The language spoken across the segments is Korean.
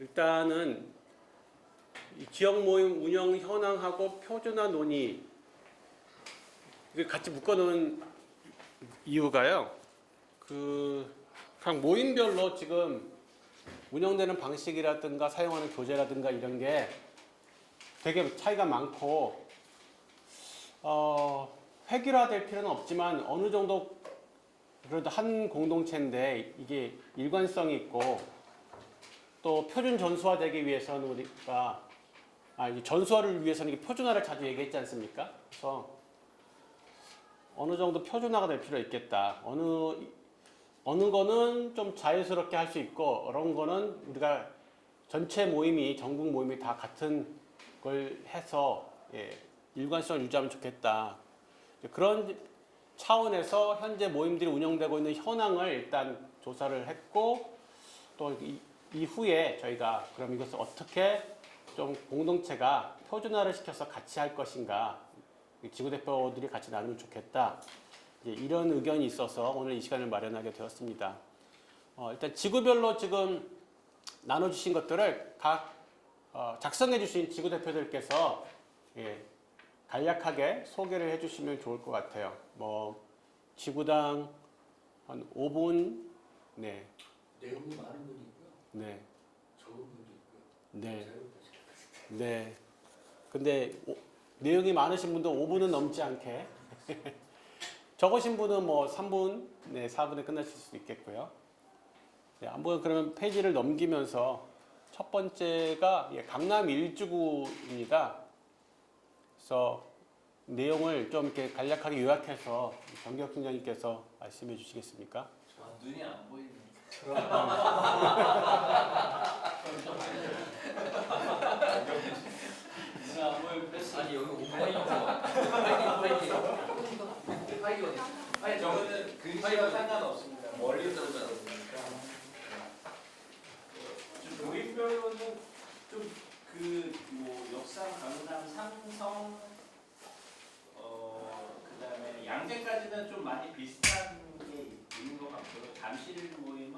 일단은 이 지역 모임 운영 현황하고 표준화 논의 이걸 같이 묶어놓은 이유가요. 각 모임별로 지금 운영되는 방식이라든가 사용하는 교재라든가 이런 게 되게 차이가 많고 획일화될 필요는 없지만 어느 정도 그래도 한 공동체인데 이게 일관성이 있고 또 표준 전수화되기 위해서는 우리가 이 전수화를 위해서는 이게 표준화를 자주 얘기했지 않습니까? 그래서 어느 정도 표준화가 될 필요가 있겠다. 어느 거는 좀 자연스럽게 할 수 있고 어떤 거는 우리가 전체 모임이 전국 모임이 다 같은 걸 해서 일관성을 유지하면 좋겠다. 그런 차원에서 현재 모임들이 운영되고 있는 현황을 일단 조사를 했고 또 이후에 저희가 그럼 이것을 어떻게 좀 공동체가 표준화를 시켜서 같이 할 것인가 지구대표들이 같이 나누면 좋겠다. 이런 의견이 있어서 오늘 이 시간을 마련하게 되었습니다. 일단 지구별로 지금 나눠주신 것들을 각 작성해 주신 지구대표들께서 간략하게 소개를 해주시면 좋을 것 같아요. 뭐 지구당 한 5분, 네, 내용이 많은 분이 있고요. 네, 적은 분도 있고요. 네, 네. 근데 내용이 많으신 분도 5분은 넘지 않게 적으신 분은 뭐 3분, 네, 4분에 끝나실 수도 있겠고요. 네, 한번 그러면 페이지를 넘기면서 첫 번째가 강남 1주구입니다. 그래서 내용을 좀 이렇게 간략하게 요약해서 정기혁 팀장님께서 말씀해 주시겠습니까? 눈이 안 보이는. 눈이 안 보이는 패스. 아니 여기 오프라인이죠. 파이기 어디? 아니 저거는 글씨와 상관없습니다. 멀리 떨어져야 되니까. 좀 모임별로는 좀 뭐 역삼, 강남, 삼성, 그다음에 양재까지는 좀 많이 비슷한 게 있는 것 같고요. 잠실 모임은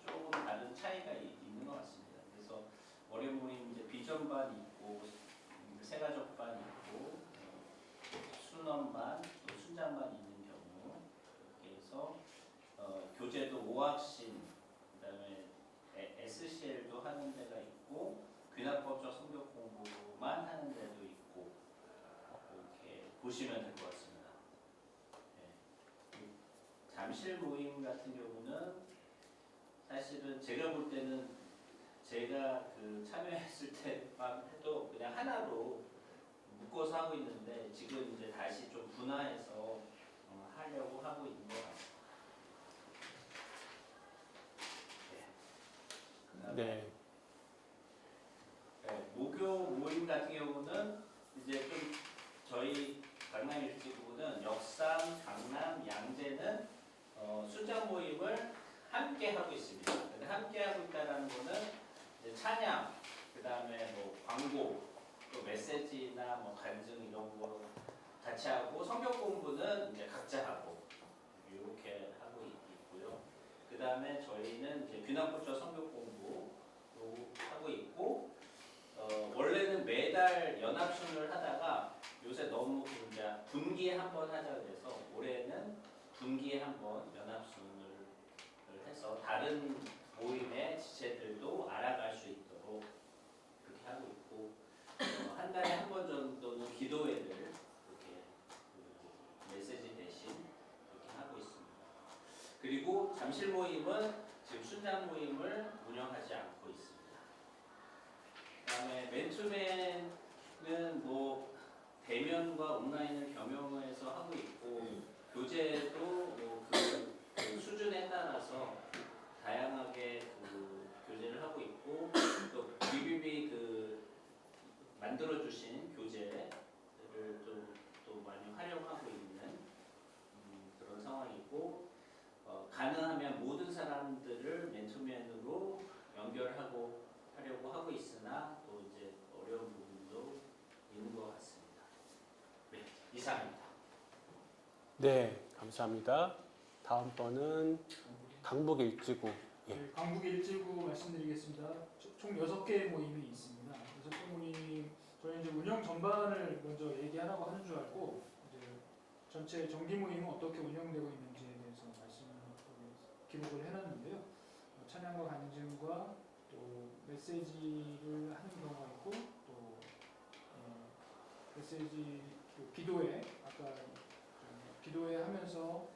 조금 다른 차이가 있는 것 같습니다. 그래서 월요 모임 이제 비전반 있고 세가족반 있고 순원반, 또 순장반 있는 경우 이렇게 해서 교재도 오학신, 그다음에 SCL도 하는 데가 있고 귀납법적 성격 공부만 하는 데도 있고 이렇게 보시면 될 것 같습니다. 잠실 모임 같은 경우는 사실은 제가 볼 때는 제가 참여했을 때만 해도 그냥 하나로 묶어서 하고 있는데 지금 이제 다시 좀 분화해서 하려고 하고 있는 것 같습니다. 네. 목요 모임 같은 경우는 이제 좀 저희 강남 일지구는 역삼, 강남, 양재는 순장 모임을 함께 하고 있습니다. 근데 함께 하고 있다는 거는 이제 찬양, 그 다음에 뭐 광고, 또 메시지나 뭐 간증 이런 거 같이 하고 성경 공부는 이제 각자 하고 이렇게 하고 있고요. 그 다음에 저희는 이제 귀납고쳐 성경 공부 하고 있고 원래는 매달 연합순을 하다가 요새 너무 이제 분기에 한 번 하자 그래서 올해는 분기에 한 번 연합순을 해서 다른 모임의 지체들도 알아갈 수 있도록 그렇게 하고 있고 한 달에 한 번 정도는 기도회를 이렇게 메시지 대신 이렇게 하고 있습니다. 그리고 잠실 모임은 지금 순장 모임을 운영하지 않고 있습니다. 그다음에 맨투맨은 뭐 대면과 온라인을 겸용해서 하고 있고 교재도 그 수준에 따라서 다양하게 교재를 하고 있고 또 BBB 만들어 주신 교재를 또 많이 활용하고 있는 그런 상황이고 가능하면 모든 사람들을 맨투맨으로 연결하고 하려고 하고 있으나 또 이제 어려운 부분도 있는 것 같습니다. 네, 이상입니다. 네, 감사합니다. 다음 번은 강북 일지구. 예. 네, 강북 1지구 말씀드리겠습니다. 총 6개의 모임이 있습니다. 6개 모임, 저희 이제 운영 전반을 먼저 얘기하라고 하는 줄 알고 이제 전체 정기 모임은 어떻게 운영되고 있는지에 대해서 기록을 해놨는데요. 찬양과 간증과 또 메시지를 하는 경우가 있고 또 메시지 기도회 아까 기도회 하면서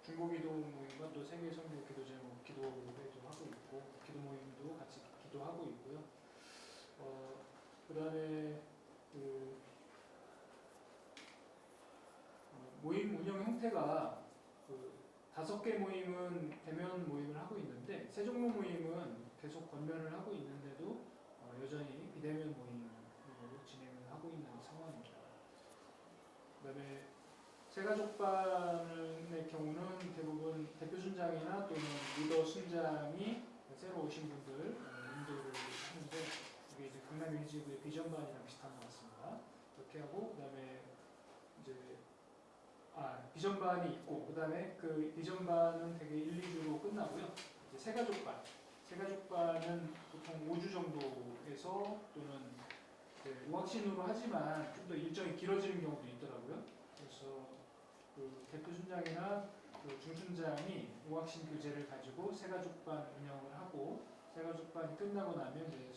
중보기도 모임과 또 세계 선교 기도 제목 기도회도 하고 있고 기도 모임도 같이 기도하고 있고요. 그다음에 모임 운영 형태가 5개 모임은 대면 모임을 하고 있는데 세종로 모임은 계속 건면을 하고 있는데도 여전히 비대면 모임으로 진행을 하고 있는 상황입니다. 그다음에 새가족반의 경우는 대부분 대표 순장이나 또는 리더 순장이 새로 오신 분들 인도를 하는데 이게 이제 강남 일지구의 비전반이랑 비슷한 것 같습니다. 그렇게 하고 그다음에 이제 비전반이 있고 그다음에 그 비전반은 되게 1, 2주로 끝나고요. 이제 새가족반은 보통 5주 정도에서 또는 우확신으로 하지만 좀 더 일정이 길어지는 경우도 있더라고요. 그래서 그 대표 순장이나 그 중순장이 우확신 교재를 가지고 새가족반 운영을 하고 새가족반이 끝나고 나면 이제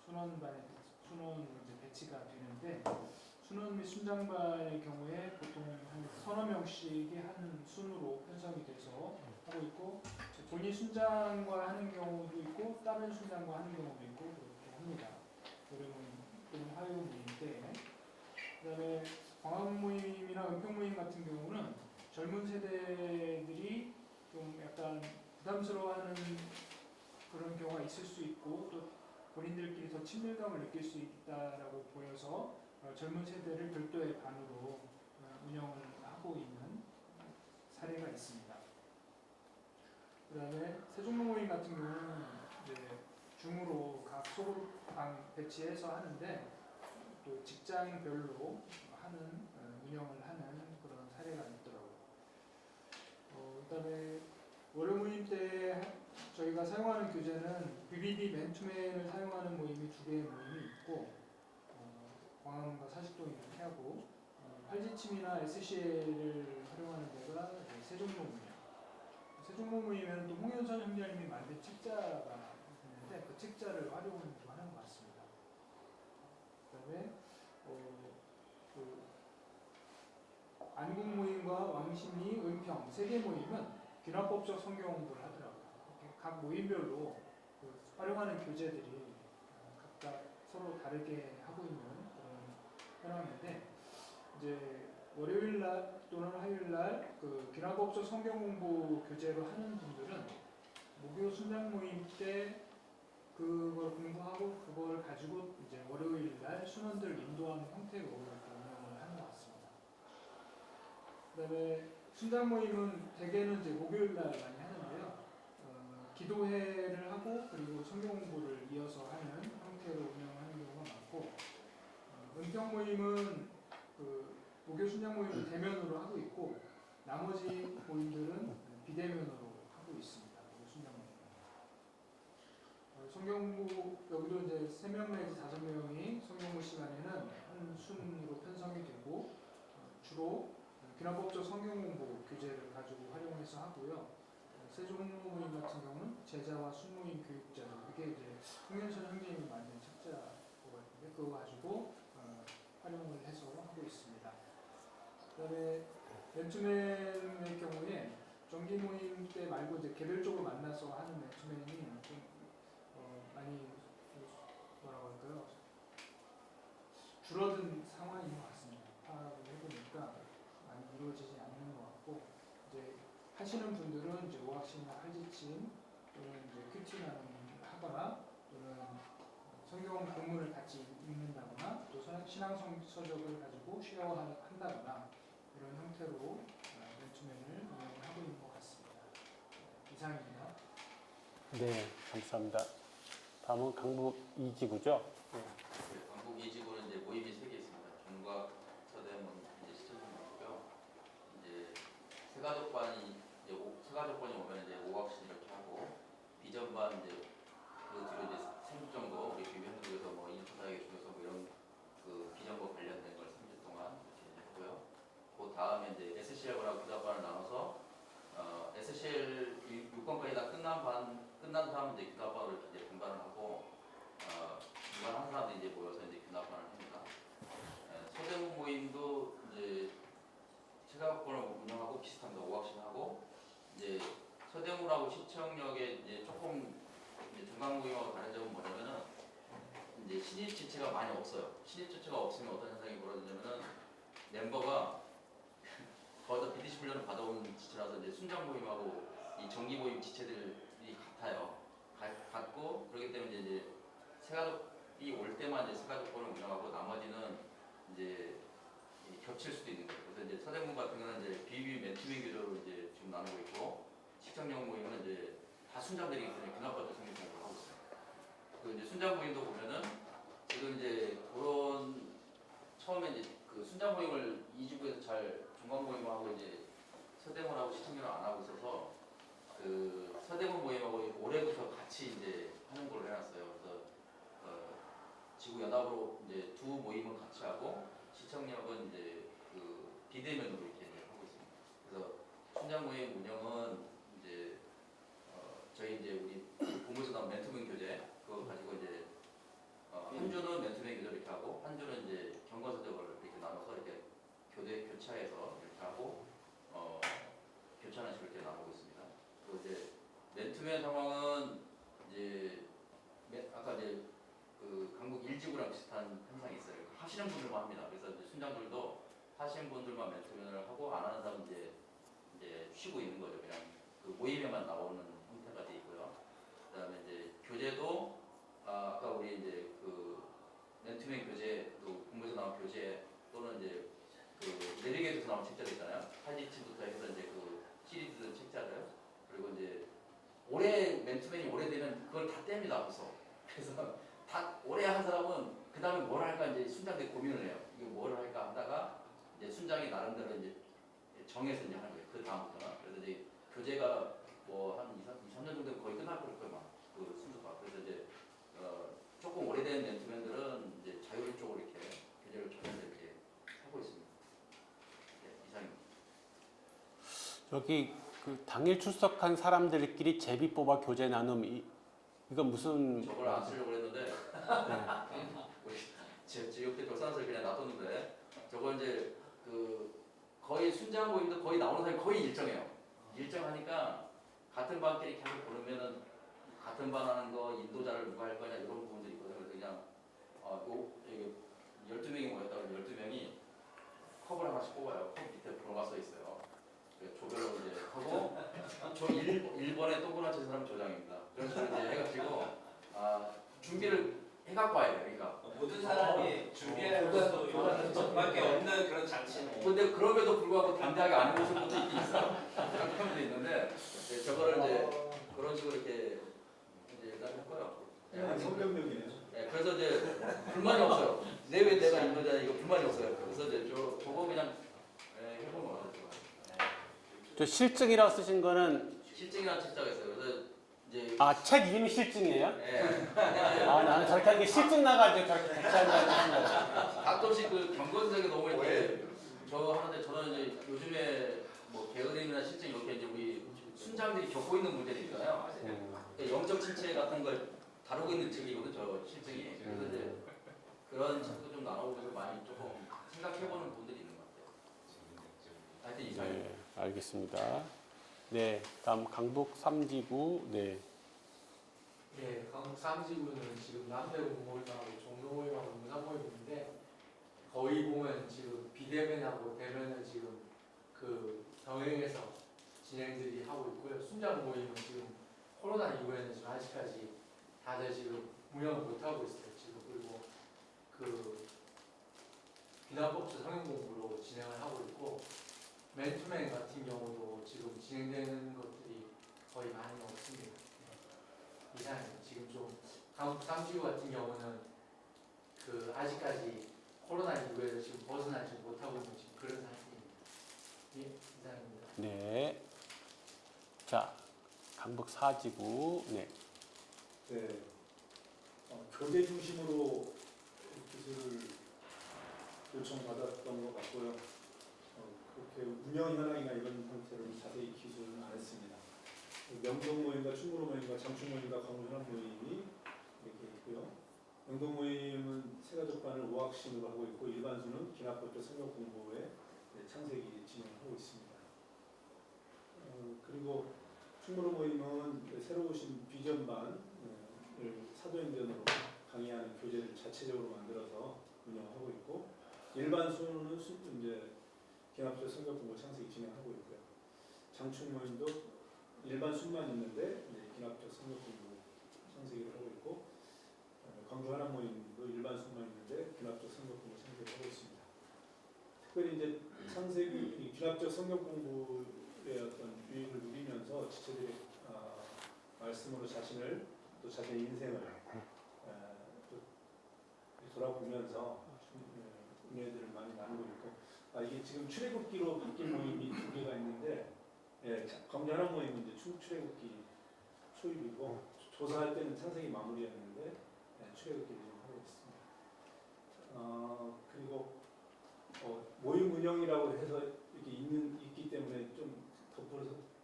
순원으로 이제 배치가 되는데 순원 및 순장반의 경우에 보통 한 서너 명씩이 한 순으로 편성이 돼서 하고 있고 본인 순장과 하는 경우도 있고 다른 순장과 하는 경우도 있고 그렇게 합니다. 월요일 또는 화요일 모임 때 그다음에 광화 모임이나 은평 모임 같은 경우는 젊은 세대들이 좀 약간 부담스러워하는 그런 경우가 있을 수 있고 또 본인들끼리 더 친밀감을 느낄 수 있다라고 보여서 젊은 세대를 별도의 반으로 운영을 하고 있는 사례가 있습니다. 그다음에 세종로 모임 같은 경우는 이제 줌으로 각 소그룹방 배치해서 하는데 또 직장별로 하는 운영을 하는 그런 사례가 있더라고요. 그다음에 월요 모임 때 저희가 사용하는 교재는 BBD 맨투맨을 사용하는 모임이 2개의 모임이 있고 광화문과 사직동이 이렇게 하고 활지침이나 SCL을 활용하는 데가 세종로 모임. 세종로 모임에는 또 홍현선 형제님이 만든 책자가 있는데 그 책자를 활용을 하는 것 같습니다. 그다음에 안국 모임과 왕십리, 은평 3개 모임은 귀납법적 성경 공부를 하더라고요. 각 모임별로 활용하는 교재들이 각각 서로 다르게 하고 있는 그런 현황인데 이제 월요일 날 또는 화요일 날 그 귀납법적 성경 공부 교재로 하는 분들은 목요 순장 모임 때 그걸 공부하고 그걸 가지고 이제 월요일 날 순원들 인도하는 형태로 이렇게 운영을 하는 것 같습니다. 그다음에 순장 모임은 대개는 이제 목요일 날 많이 하는데요. 기도회를 하고 그리고 성경 공부를 이어서 하는 형태로 운영하는 경우가 많고 은평 모임은 그 목요 순장 모임은 대면으로 하고 있고 나머지 모임들은 비대면으로 하고 있습니다. 순장 모임. 성경 공부 여기도 이제 3명 내지 5명이 성경 공부 시간에는 한 순으로 편성이 되고 주로 귀납법적 성경 공부 교재를 가지고 활용해서 하고요. 세종로 모임 같은 경우는 제자와 순모임 교육자들 그게 이제 홍현선 형제님이 만든 책자가 있는데 그거 가지고 활용을 해서 하고 있습니다. 그다음에 맨투맨의 경우에 정기 모임 때 말고 이제 개별적으로 만나서 하는 맨투맨이 좀 많이 뭐라고 할까요? 줄어든 상황인 것 같습니다. 파악을 해보니까 많이 이루어지지 않는 것 같고 이제 하시는 분들은 이제 오학신이나 활지침 또는 이제 큐티나 하거나 또는 성경 본문을 같이 읽는다거나 또 신앙 서적을 가지고 쉐어한다거나 이런 형태로 맨투맨을 운영을 하고 있는 것 같습니다. 이상입니다. 네, 감사합니다. 다음은 강북 2지구죠? 네. 강북 2지구는 이제 모임이 3개 있습니다. 종각, 서대문, 이제 시청문이고요. 이제 새가족반이 오면 이제 오학신 이렇게 하고 비전반 전반 이제 그 뒤로 이제 3주 정도 우리 비변국에서 뭐 인터사회 중에서 뭐 이런 그 비정보 관련된 걸 3주 동안 이렇게 이제 하고요. 그 다음에 이제 SCL하고 교답반을 나눠서 SCL 6권까지 다 끝난 다음 이제 교답반을 이제 분반을 하고 분반한 사람들이 이제 모여서 이제 교납반을 합니다. 서대문 모임도 이제 체감권을 운영하고 비슷합니다. 오학신하고 이제 서대문하고 시청역에 이제 조금 이제 중간 모임하고 다른 점은 뭐냐면은 이제 신입 지체가 많이 없어요. 신입 지체가 없으면 어떤 현상이 벌어지냐면은 멤버가 거의 다 BDC 훈련을 받아온 지체라서 이제 순장 모임하고 이 정기 모임 지체들이 같아요. 같고 그렇기 때문에 이제 세가족이 올 때만 이제 세가족권을 운영하고 나머지는 이제 겹칠 수도 있는 거예요. 그래서 이제 서대문 같은 경우는 이제 비비 맨투맨 교조로 이제 지금 나누고 있고 시청역 모임은 이제 다 순장들이기 때문에 그나마도 성립공부를 하고 있어요. 그 이제 순장 모임도 보면은 지금 이제 그런 처음에 이제 그 순장 모임을 2주부에서 잘 중간 모임하고 이제 서대문하고 시청역을 안 하고 있어서 그 서대문 모임하고 올해부터 같이 이제 하는 걸로 해놨어요. 그래서 지구 연합으로 이제 두 모임은 같이 하고 시청역은 이제 그 비대면으로 이렇게 이제 하고 있습니다. 그래서 순장 모임 운영은 이제 저희 이제 우리 본부에서 나온 맨투맨 교재 그거 가지고 이제 한 주는 맨투맨 교재 이렇게 하고 한 주는 이제 경과서적을 이렇게 나눠서 이렇게 교차해서 이렇게 하고 교차하는 식으로 이렇게 나누고 있습니다. 그리고 이제 맨투맨 상황은 이제 아까 이제 그 강북 1지구랑 비슷한 현상이 있어요. 하시는 분들만 합니다. 그래서 이제 순장들도 하시는 분들만 맨투맨을 하고 안 하는 사람은 이제 쉬고 있는 거죠. 그냥 그 모임에만 나오는 형태가 돼 있고요. 그다음에 이제 교재도 아까 우리 이제 그 맨투맨 교재 또 공부에서 나온 교재 또는 이제 그 내비게이터에서 나온 책자들 있잖아요. 팔지치부터 해서 이제 그 시리즈 책자들 그리고 이제 올해 맨투맨이 오래되면 그걸 다 뗍니다. 벌써. 그래서 다 오래 한 사람은 그 다음에 뭘 할까 이제 순장들이 고민을 해요. 이거 뭘 할까 하다가 이제 순장이 나름대로 이제 정해서 이제 하는 거예요. 그 다음부터는. 그래서 이제 교재가 뭐 한 2, 3년 정도 거의 끝날 거예요. 그 순서가. 그래서 이제 조금 오래된 맨투맨들은 이제 자율적으로 이렇게 교재를 정해서 이렇게 하고 있습니다. 네, 이상입니다. 여기 그 당일 출석한 사람들끼리 제비 뽑아 교재 나눔 이건 무슨 저걸 안 쓰려고 했는데 우리 제 옆에 교사선생을 그냥 놔뒀는데 저거 이제 그 거의 순장 모임도 거의 나오는 사람이 거의 일정해요. 일정하니까 같은 반끼리 계속 고르면은 같은 반 하는 거 인도자를 누가 할 거냐 이런 부분들이 있거든요. 그래서 그냥 12명이 모였다 그러면 12명이 컵을 하나씩 뽑아요. 컵 밑에 번호가 써 있어요. 조별로 이제 하고 저 1번에 동그랗게 사람 조장입니다. 그런 식으로 이제 해가지고 준비를 해갖고 와야 돼요. 그러니까 모든 사람이 준비할 수밖에 없는 그런 장치는. 근데 그럼에도 불구하고 담대하게 안 해보신 분도 있긴 있어요. 그런 분도 있는데 네, 저거를 이제 그런 식으로 이렇게 이제 일단 했고요. 성경력이네요. 네, 그래서 이제 불만이 없어요. 왜 내가 인도자 이거 불만이 없어요. 그래서 이제 저거 그냥 해보는 거 같아요. 저 실증이라고 쓰신 거는 실증이라는 책자가 있어요. 그래서 이제 책 이름이 실증이에요? 네. 나는 저렇게 하는 게 실증 나가지고 저렇게 같이 한다는 거예요. 가끔씩 그 경건석에 너무 이렇게 저 하는데 저는 이제 요즘에 뭐 게으름이나 실증 이렇게 이제 우리 순장들이 겪고 있는 문제들 있잖아요. 그러니까 영적 침체 같은 걸 다루고 있는 책이거든 저 실증이. 그래서 이제 그런 책도 좀 나눠보면서 많이 조금 생각해보는 분들이 있는 것 같아요. 하여튼 이상입니다. 네, 알겠습니다. 네, 다음 강북 3지구. 네. 예, 강북 3지구는 지금 남대문 모임하고 종로 모임하고 문화 모임인데 거의 보면 지금 비대면하고 대면을 지금 그 병행해서 진행들이 하고 있고요. 순장 모임은 지금 코로나 이후에는 지금 아직까지 다들 지금 운영을 못 하고 있어요. 지금 그리고 그 비난법조 성인 공부로 진행을 하고 있고 맨투맨 같은 경우도 지금 진행되는 것들이 거의 많이 없습니다. 이상입니다. 지금 좀 강북 3지구 같은 경우는 그 아직까지 코로나 이후에 지금 벗어나지 못하고 있는 지금 그런 상태입니다. 예, 이상입니다. 네. 자, 강북 4지구. 네. 네, 교재 중심으로 기술을 요청받았던 것 같고요. 그렇게 운영 현황이나 이런 형태로 자세히 기술은 안 했습니다. 명동 모임과 충무로 모임과 장충 모임과 광주 현황 모임이 이렇게 있고요. 명동 모임은 세가족반을 5학신으로 하고 있고 일반수는 기납법조 성역 공부에 창세기 진행하고 있습니다. 그리고 충무로 모임은 새로 오신 비전반을 사도행전으로 강의하는 교재를 자체적으로 만들어서 운영하고 있고 일반수는 이제 기납법조 성역 공부 창세기 진행하고 있고요. 장충 모임도 일반 수만 있는데 기납적 성역 공부 창세기를 하고 있고 광주 하남 모임도 일반 수만 있는데 기납적 성역 공부 창세기를 하고 있습니다. 특별히 이제 창세기 기납적 성역 공부의 어떤 유익을 누리면서 지체들이 말씀으로 자신을 또 자신의 인생을 또 돌아보면서 은혜들을 많이 나누고 있고 이게 지금 출애굽기로 바뀐 모임이 2개가 있는데 광주 하남 모임은 이제 출애굽기 초입이고 조사할 때는 창세기 마무리였는데 출애굽기를 지금 하고 있습니다. 그리고 모임 운영이라고 해서 이렇게 있기 때문에 좀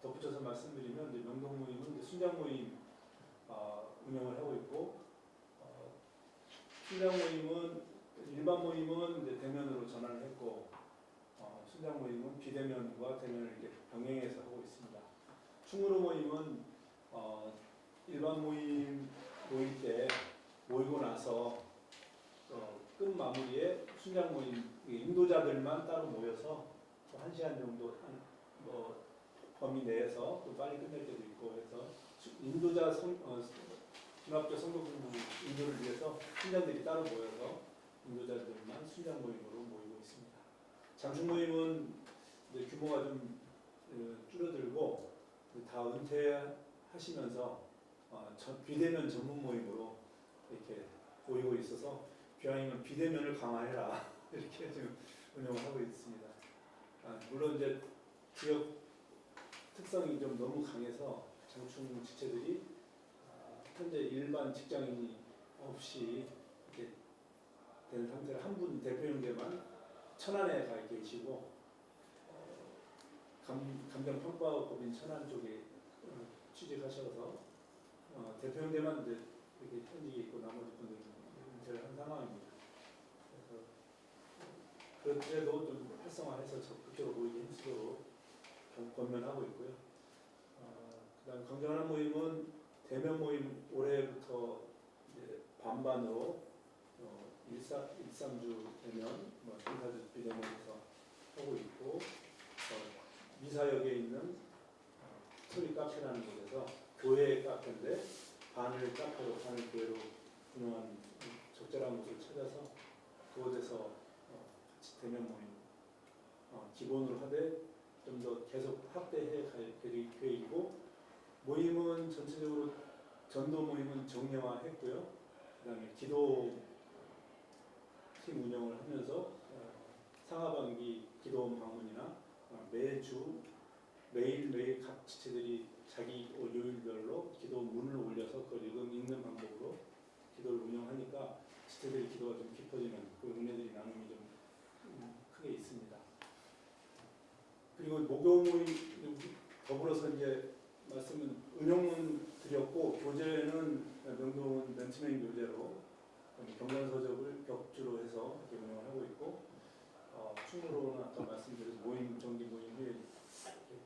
덧붙여서 말씀드리면 이제 명동 모임은 이제 순장 모임 운영을 하고 있고 순장 모임은 일반 모임은 이제 대면으로 전환을 했고 순장 모임은 비대면과 대면을 이렇게 병행해서 하고 있습니다. 충무로 모임은 일반 모임 모일 때 모이고 나서 끝 마무리에 순장 모임 인도자들만 따로 모여서 1시간 정도 범위 내에서 또 빨리 끝낼 때도 있고 해서 인도자 기납적 성경 공부 인도를 위해서 순장들이 따로 모여서 인도자들만 순장 모임으로 모이고 있습니다. 장충 모임은 이제 규모가 좀 줄어들고 다 은퇴하시면서 비대면 전문 모임으로 이렇게 모이고 있어서 비아님은 비대면을 강화해라 이렇게 지금 운영을 하고 있습니다. 물론 이제 지역 특성이 좀 너무 강해서 장충 지체들이 현재 일반 직장인이 없이 이렇게 된 상태로 한 분 대표 형제만 천안에 가 계시고 감정평가법인 천안 쪽에 취직하셔서 대표 형제만 이제 이렇게 현직에 있고 나머지 분들은 은퇴를 한 상황입니다. 그래서 그래도 좀 활성화해서 적극적으로 모이게 힘쓰도록 권면하고 있고요. 그다음 광주 하남 모임은 대면 모임 올해부터 이제 반반으로 1~3주 대면, 행사주 비대면에서 하고 있고 미사역에 있는 스토리 카페라는 곳에서 교회 카페인데 반을 카페로 반을 교회로 운영하는 적절한 곳을 찾아서 그곳에서 같이 대면 모임 기본으로 하되 좀 더 계속 확대해 갈 계획이고 모임은 전체적으로 전도 모임은 정례화했고요. 그다음에 기도 팀 운영을 하면서 상하반기 기도원 방문이나 매일매일 각 지체들이 자기 요일별로 기도 문을 올려서 그걸 읽는 방법으로 기도를 운영하니까 지체들의 기도가 좀 깊어지는 그 은혜들이 나눔이 좀 크게 있습니다. 그리고 목요 모임 더불어서 이제 말씀은 은영문 드렸고 교재는 명동은 맨투맨 교재로 경전서적을 격주로 해서 이렇게 운영을 하고 있고 충무로는 아까 말씀드린 모임 정기 모임 후에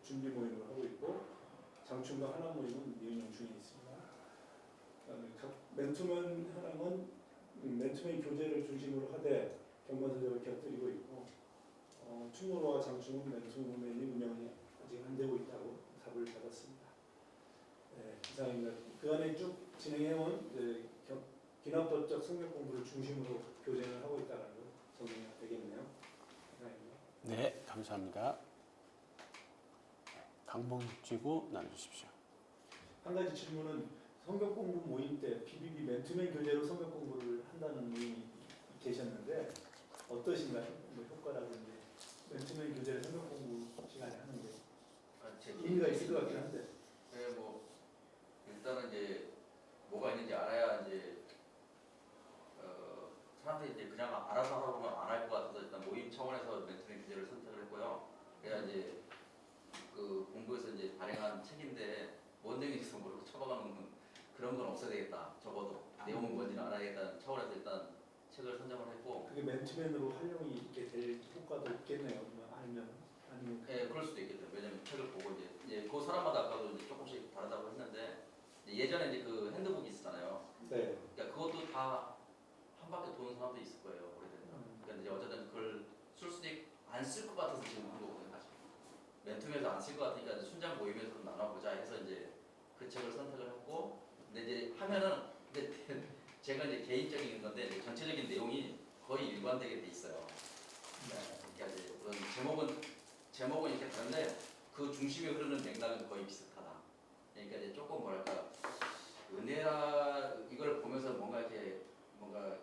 준비 모임을 하고 있고 장충과 하남 모임은 미운영 중에 있습니다. 그다음에 각 맨투맨 하남은 맨투맨 교재를 중심으로 하되 경전서적을 곁들이고 있고 충무로와 장충은 맨투맨이 운영이 아직 안 되고 있다고 답을 받았습니다. 이상입니다. 그 안에 쭉 진행해온 기납법적 성경 공부를 중심으로 교재를 하고 있다는 걸 정리가 되겠네요. 이상입니다. 네, 감사합니다. 강봉지구 나눠주십시오. 한 가지 질문은 성경 공부 모임 때 BBB 맨투맨 교재로 성경 공부를 한다는 분이 계셨는데 어떠신가요? 뭐 효과라든지 맨투맨 교재를 성경 공부 시간에 하는 게 의미가 있을 것 같긴 한데. 네, 뭐 일단은 이제 뭐가 있는지 그냥 알아서 하라고 안 할 것 같아서 일단 모임 차원에서 멘토링 주제를 선택을 했고요. 그래야 이제 그 본부에서 이제 발행한 책인데 뭔 내용인지 모르고 처박아놓는 그런 건 없어야 되겠다. 적어도 내용은 뭔지는 알아야겠다는 차원에서 일단 책을 선정을 했고. 그게 맨투맨으로 활용이 있게 될 효과도 있겠네요. 아니면 예, 그럴 수도 있겠죠. 왜냐면 책을 보고 이제 그 사람마다 아까도 이제 조금씩 다르다고 했는데 예전에 이제 그 핸드북이 있었잖아요. 네. 그러니까 그것도 다 한 바퀴 도는 사람도 있을 거예요. 오래되면. 그러니까 이제 어쨌든 그걸 쓸 수도 있고 안 쓸 것 같아서 지금 한 거거든요. 사실. 맨투맨에서 안 쓸 것 같으니까 순장 모임에서 좀 나눠보자 해서 이제 그 책을 선택을 했고, 근데 이제 하면은 근데 제가 이제 개인적인 건데 이제 전체적인 내용이 거의 일관되게 돼 있어요. 그러니까 이제 그런 제목은 이렇게 다른데 그 중심에 흐르는 맥락은 거의 비슷하다. 그러니까 이제 조금 뭐랄까 은혜라 이걸 보면서 뭔가 이렇게 뭔가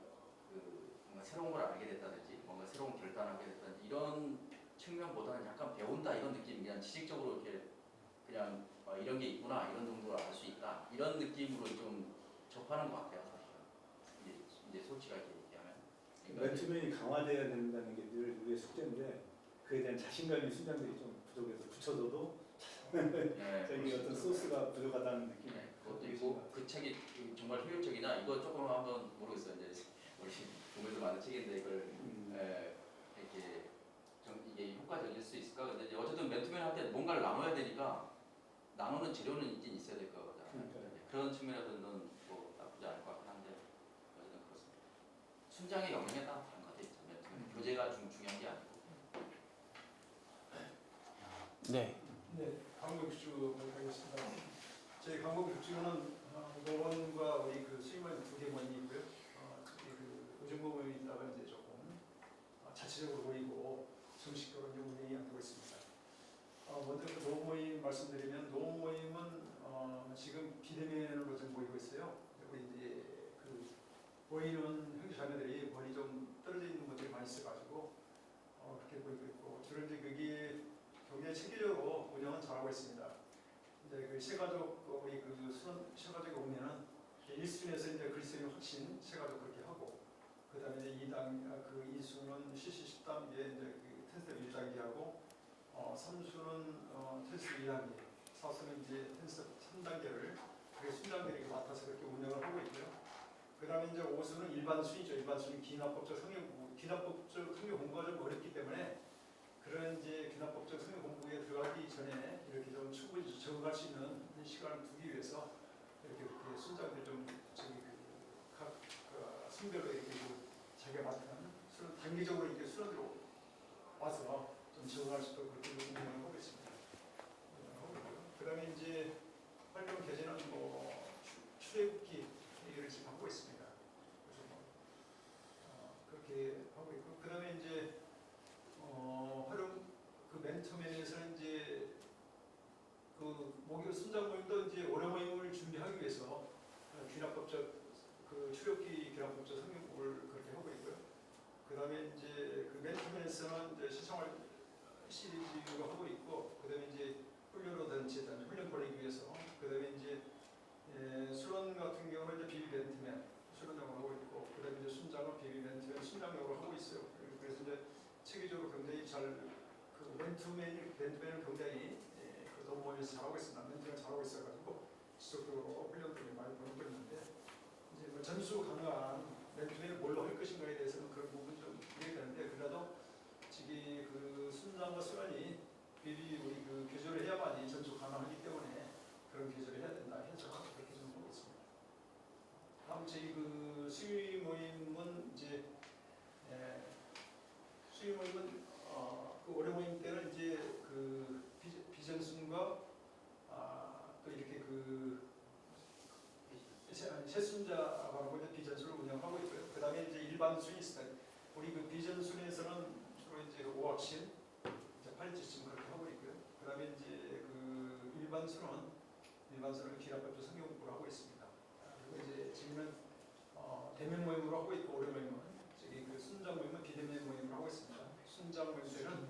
새로운 걸 알게 됐다든지 뭔가 새로운 결단을 하게 됐다든지 이런 측면보다는 약간 배운다 이런 느낌, 그냥 지식적으로 이렇게 그냥 이런 게 있구나 이런 정도로 알 수 있다 이런 느낌으로 좀 접하는 것 같아요. 사실은 이제 솔직하게 얘기하면. 그러니까 맨투맨이 강화돼야 된다는 게 늘 우리의 숙제인데 그에 대한 자신감이 순장들이 좀 부족해서 붙여줘도 네, 저기 어떤 소스가 부족하다는 느낌. 네, 그것도 있고 그 책이 정말 효율적이냐 이거 조금 한번 모르겠어요. 이제 우리 공부에서 많은 책인데 이걸 이렇게 좀 이게 효과적일 수 있을까? 근데 이제 어쨌든 맨투맨한테 뭔가를 나눠야 되니까 나누는 재료는 있긴 있어야 될 거잖아요. 그러니까요. 그런 측면에서는 뭐 나쁘지 않을 것 같긴 한데 어쨌든 그렇습니다. 순장의 역량에 따라 다른 것 같아요. 맨투맨 교재가 중요한 게 아니고. 네. 네, 강국주 하겠습니다. 저희 강국주는 노원과 우리 그 수임원 두 개 모임이 있고요. 그 의정부 모임이 있다가 이제 조금 자체적으로 모이고 정식적으로 이제 운영이 안 되고 있습니다. 먼저 그 노원 모임 말씀드리면 노원 모임은 지금 비대면으로 좀 모이고 있어요. 우리 이제 그 모이는 형제자매들이 멀리 좀 떨어져 있는 분들이 많이 있어가지고 그렇게 모이고 있고 주로 이제 그게 굉장히 체계적으로 운영은 잘하고 있습니다. 이제 그 세가족 우리 그 세가족에 오면은 1순에서 이제 글쓰기 확신 세가족 그렇게 하고 그다음에 이제 2단 그 2수는 CC 10단계 이제 그 텐스텝 1단계 하고 3수는 텐스텝 2단계, 4수는 이제 텐스텝 3단계를 그게 순장들이 맡아서 그렇게 운영을 하고 있고요. 그다음에 이제 5수는 일반 수이죠. 일반 수는 기납법적 성역 공부가 좀 어렵기 때문에 그런 이제 기납법적 성역 공부에 들어가기 전에 이렇게 좀 충분히 적응할 수 있는 시간을 두기 위해서 이렇게 순장들 좀 저기 각 성별로 이렇게 자기가 맡은 수는 단계적으로 이렇게 수련들어 와서 좀 적응할 수 있도록 그렇게 운영을 하고 있습니다. 그다음에 이제 활동 계제는 뭐 출애굽기 이를 지금 하고 있습니다. 그래서 그렇게 하고 있고 그다음에 이제 활용 그 맨투맨에서는 이제 그 목요 순장 모임도 이제 올해 모임을 준비하기 위해서 귀납법적 그 출애굽기 귀납법적 성경을 그렇게 하고 있고요. 그다음에 이제 그 맨투맨에서는 이제 시청활 시리즈가 하고 있고 그다음에 이제 훈련으로 된 훈련 벌이기 위해서 그다음에 이제 수련 같은 경우는 이제 비비 맨투맨 수련장을 하고 있고 그다음에 이제 순장은 비비 맨투맨 순장역을 하고 있어요. 그래서 이제 체계적으로 굉장히 그 맨투맨을 굉장히 그 노모임에서 잘하고 있습니다. 맨투맨 잘하고 있어가지고 지속적으로 훈련들이 많이 벌이고 있는데 이제 뭐 전수 가능한 맨투맨을 뭘로 할 것인가에 대해서는 그런 부분 좀 이해되는데 그래도 지금 그 순장과 수련이 미리 우리 그 교조를 해야만이 전수 가능하기 때문에 그런 교조를 해야 된다 해서 그렇게 좀 보고 있습니다. 다음 저희 그 수의 모임은 이제 수의 모임은 그 올해 모임 때는 이제 그 비전순과 또 이렇게 그 새순자하고 이제 비전순을 운영하고 있고요. 그 다음에 이제 일반 순이 있어요. 우리 그 비전순에서는 주로 이제 오학신, 이제 8지쯤 그렇게 하고 있고요. 그 다음에 이제 그 일반순은 기납법조 성경 공부를 하고 있습니다. 그리고 이제 지금은 대면 모임으로 하고 있고 올해 모임은 저기 그 순장 모임은 비대면 모임으로 하고 있습니다. 순장 모임 때는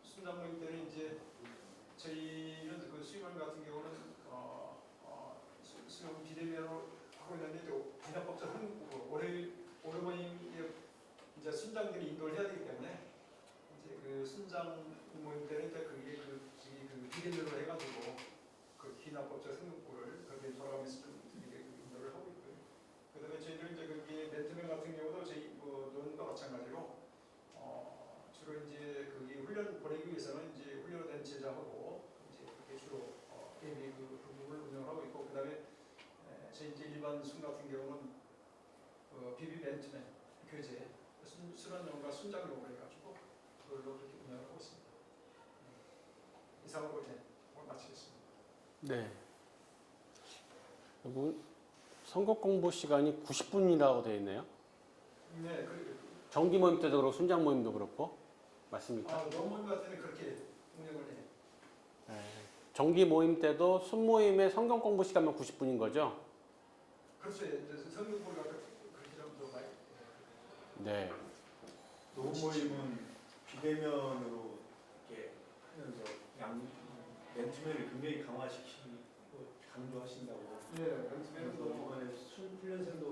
순장 모임 때는 이제 저희는 그 수임원 같은 경우는 수임 비대면으로 하고 있는데 기납법적 올해 모임 비비 맨투맨 교재 순환용과 순장용으로 해가지고 그걸로 그렇게 운영을 하고 있습니다. 이상으로 오늘 마치겠습니다. 네. 그리고 선거 공부 시간이 90분이라고 되어 있네요. 네, 정기 모임 때도 그렇고 순장 모임도 그렇고 맞습니까? 논문 같은 데 그렇게 운영을 해요. 네. 정기 모임 때도 순모임의 성경 공부 시간만 90분인 거죠? 그렇죠. 이제 성경보가 그렇게 좀 많이. 네. 노 모임은 비대면으로 이렇게 하면서 맨투맨을 굉장히 강화시키고 강조하신다고. 네, 그래서 맨투맨도 이번에 훈련생도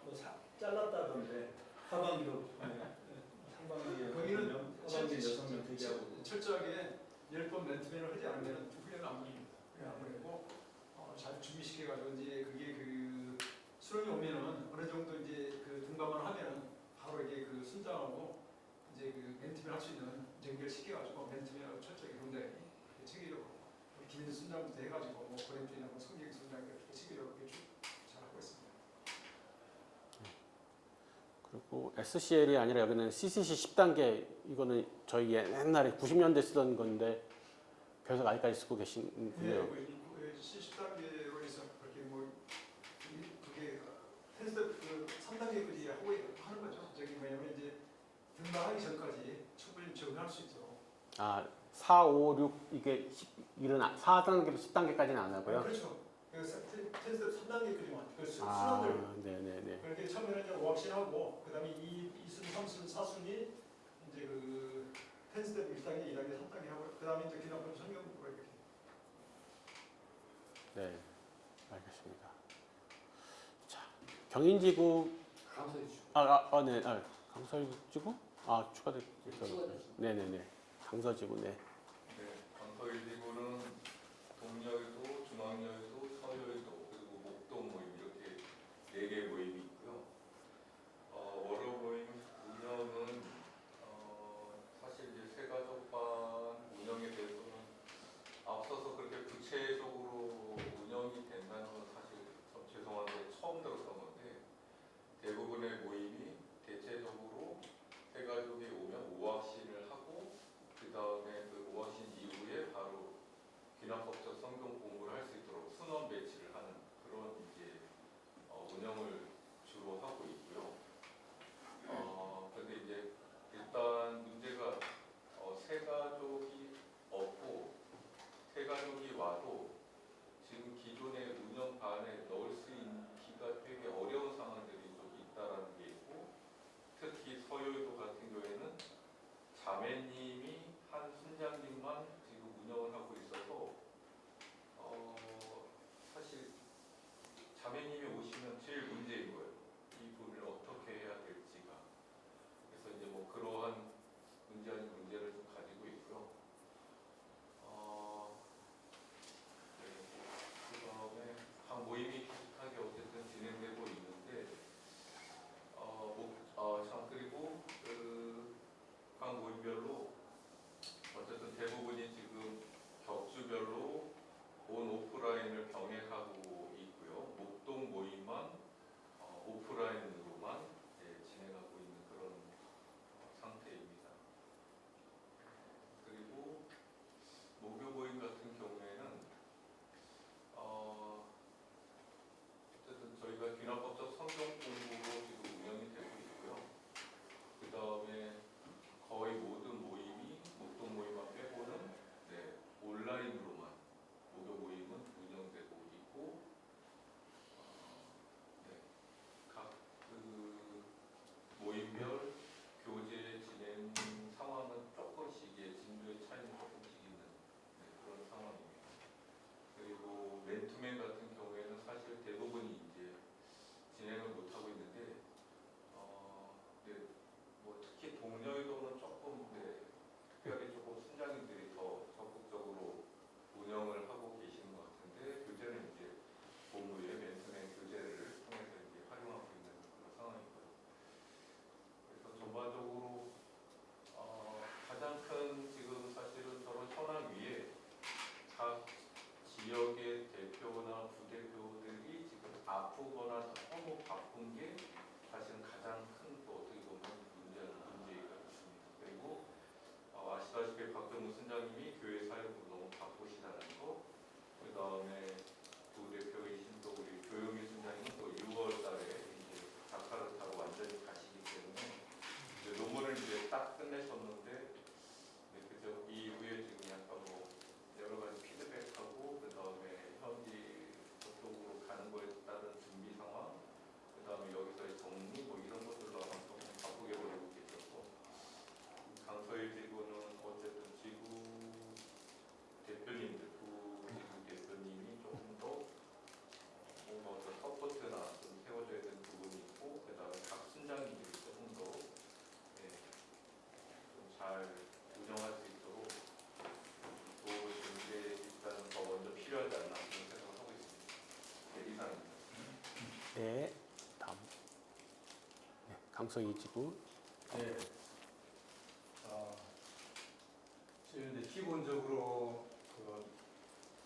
뭐 잘랐다던데 하반기로 상반기에 거기는 6명, 하반기에 6명 대기하고. 철저하게 10번 맨투맨을 하지 않으면 훈련을 안 합니다. 그리고 잘 준비시켜가지고 이제 그게 그 수련이 오면은 어느 정도 이제 그 동감을 하면은 바로 이게 그 순장하고 이제 그 맨투맨 할 수 있는 연결시켜가지고 맨투맨하고 철저하게 굉장히 체계적으로 우리 김인 순장부터 해가지고 뭐 고ren주이나 뭐 성경 순장 이렇게 체계적으로 이렇게 잘 하고 있습니다. 그리고 SCL이 아니라 여기는 CCC 10단계 이거는 저희 옛날에 90년대 쓰던 건데 계속 아직까지 쓰고 계신군요. 그 70단계로 해서 그렇게 뭐 그게 테스트 그 3단계까지 하고 하는 거죠. 저기 뭐냐면 이제 등반하기 전까지 충분히 적응할 수 있도록. 아, 4, 5, 6 이게 4단계부터 10단계까지는 안 하고요. 그렇죠. 그 테스트 3단계까지만 그 아, 순환들. 네네네. 그렇게 처음에는 이제 5학신하고 그다음에 2순, 3순, 4순이 이제 그 테스트 1단계, 2단계, 3단계 하고 그다음에 이제 기독교 성경부가 이렇게. 네, 알겠습니다. 자, 경인지구 감사해주시고. 네, 강서지구 추가됐. 네네네, 강서지구 네. 네, 강서일지구는 동여의도, 중앙여의도, 서여의도 그리고 목동 모임 이렇게 4개 모임이 있고요. 월요 모임 운영은 사실 이제 새가족반 운영에 대해서는 앞서서 그렇게 구체적으로 운영이 된다는 건 사실 좀 죄송한데 처음 들었던 건데 대부분의 모임이 대체적으로 새가족이 오면 5학신을 하고 그 다음에 그 5학신 이후에 바로 귀납법적 성경 공부를 할 수 있도록 순원 배치를 하는 그런 이제 운영을 주로 하고 있고요. 그런데 이제 일단 문제가 새가족이 없고 새가족이 와도 지금 기존의 운영반에 넣을 수 있기가 되게 어려운 상황들이 좀 있다라는 게 있고 특히 서여의도 같은 경우에는 자매님이 한 순장님만 지금 운영을 하고 있어서 사실 자매님이 오시면 제일 문제인 거예요. 이분을 어떻게 해야 될지가. 그래서 이제 뭐 그러한 문제 아닌 문제를 좀 가지고 있고요. 네, 그 다음에 각 모임이 비슷하게 어쨌든 진행되고 있는데 참 그리고 각 모임별로 어쨌든 대부분이 지금 격주별로 온 오프라인을 병행하고 있고요. 목동 모임만 오프라인으로만 진행하고 있는 그런 상태입니다. 그리고 목요 모임 같은 경우에는 어쨌든 저희가 귀납법적 성경 공부로 지금 운영이 되고 있고요. 그 다음에 거의 모든 모임이 목동 모임만 빼고는 온라인으로만 목요 모임은 운영되고 있고 각 그 모임별 교제 진행 상황은 조금씩 진도의 차이는 조금씩 있는 그런 상황입니다. 그리고 맨투맨 같은 경우에는 사실 대부분이 이제 진행을 못 하고 있는데 뭐 특히 동여의도는 조금 특별히 조금 순장님들이 더 적극적으로 운영을 하고 계시는 것 같은데 교재는 이제 본부의 맨투맨 교재를 통해서 이제 활용하고 있는 그런 상황이고요. 그래서 전반적으로 가장 큰 지금 사실은 저런 현안 위에 각 지역의 대표나 부대표들이 지금 아프거나 너무 바쁜 게 사실은 가장 큰 또 어떻게 보면 문제가 있습니다. 그리고 아시다시피 박정우 순장님이 교회 사역으로 너무 바쁘시다는 거, 그 다음에 부대표이신 또 우리 조영희 순장님은 또 6월 달에 이제 자카르타로 타고 완전히 가시기 때문에 이제 논문을 이제 딱 끝내셨는데, 네, 그죠? 이후에 지금 약간 뭐 여러 가지 피드백하고 그 다음에 현지 저쪽으로 가는 거에 따른 준비 상황, 그 다음에 여기서의 정리 뭐 이런 것들로 아마 조금 바쁘게 보내고 계셔서 강서일 지구는 어쨌든 지구 대표님들, 부 지구 대표님이 조금 더 뭔가 어떤 서포트나 좀 세워줘야 되는 부분이 있고, 그 다음에 각 순장님들이 조금 더 좀 잘 운영할 수 있도록 도와주는 게 일단 더 먼저 필요하지 않나 그런 생각을 하고 있습니다. 네, 이상입니다. 네, 다음. 네, 강서 2지구. 네. 저희 이제 기본적으로 그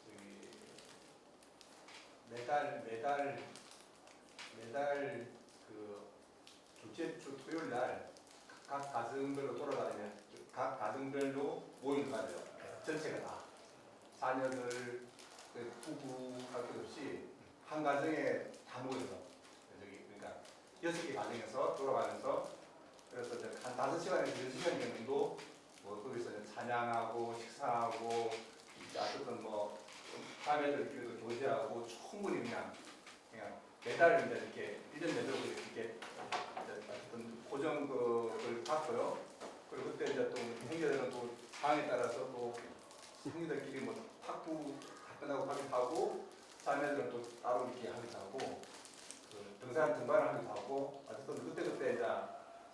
저기 매달 그 둘째 주 토요일 날 각 가정별로 돌아다니면 각 가정별로 모임을 가져요. 전체가 다 자녀들, 그 부부 할 것 없이 한 가정에 다 모여서 저기 그러니까 6개 가정에서 돌아가면서 그래서 이제 한 5시간에서 10시간 정도 뭐 거기서 이제 찬양하고 식사하고 어쨌든 뭐 자매들끼리도 교제하고 충분히 그냥 매달 이제 이렇게 1년 내도록 이렇게 어쨌든 고정 그걸 받고요. 그리고 그때 이제 또 형제들은 또 상황에 따라서 또 형제들끼리 뭐 탁구 다 끝나고 하기도 하고, 자매들은 또 따로 이렇게 하기도 하고, 그 등산 등반을 하기도 하고, 어쨌든 그때 이제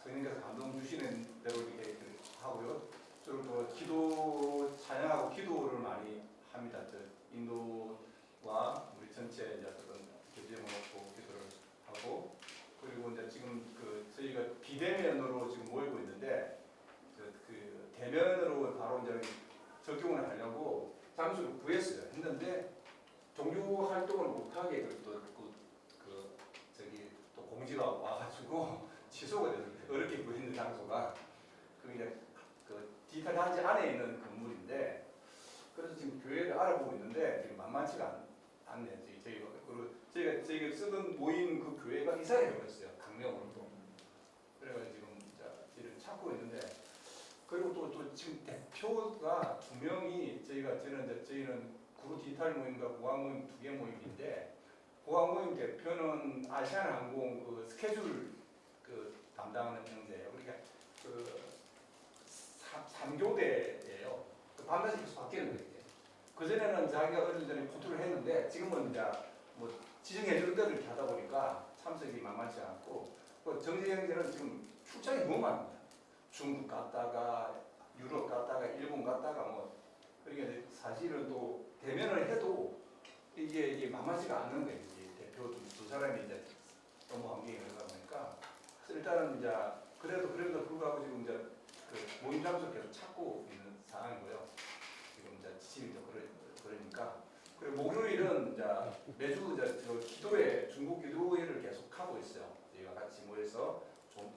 성령께서 감동 주시는 대로 이렇게 하고요. 그리고 또 기도 찬양하고 기도를 많이 합니다. 저 인도와 우리 전체 이제 어떤 교제를 놓고 기도를 하고, 그리고 이제 지금 그 저희가 비대면으로 지금 모이고 있는데 그 대면으로 바로 이제 적용을 하려고 장소를 구했어요. 했는데 종교 활동을 못하게 저기 또 공지가 와가지고 취소가 됐어요. 어렵게 구했는 장소가 그게 그 디지털 단지 안에 있는 건물인데, 그래서 지금 교회를 알아보고 있는데 지금 만만치가 않네요. 저희가 쓰던 모임 그 교회가 이사를 해버렸어요. 강령으로. 그래가지고 지금 이를 찾고 있는데, 그리고 또 지금 대표가 2명이 저희는 구로 디지털 모임과 고학 모임 2개 모임인데, 고학 모임 대표는 아시아나항공 그 스케줄 그 담당하는 형제예요. 그러니까 그 3교대예요. 밤낮이 계속 바뀌는 거예요. 그전에는 자기가 어릴 전에 컨트롤 했는데 지금은 이제 뭐 지정해주는 대로 이렇게 하다 보니까 참석이 만만치 않고, 그 정재 형제는 지금 출장이 너무 많습니다. 중국 갔다가 유럽 갔다가 일본 갔다가 뭐, 그러니까 사실은 또 대면을 해도 이게 만만치가 않는 거예요. 대표 두 사람이 이제 너무 관계가 그러다 보니까, 그래서 일단은 이제 그래도 불구하고 지금 이제 그 모임 장소 계속 찾고 있는 상황이고요. 지금 이제 지침이 또 그러니까. 그리고 목요일은 이제 매주 이제 저 기도회, 중복 기도회를 계속 하고 있어요. 저희가 같이 모여서 좀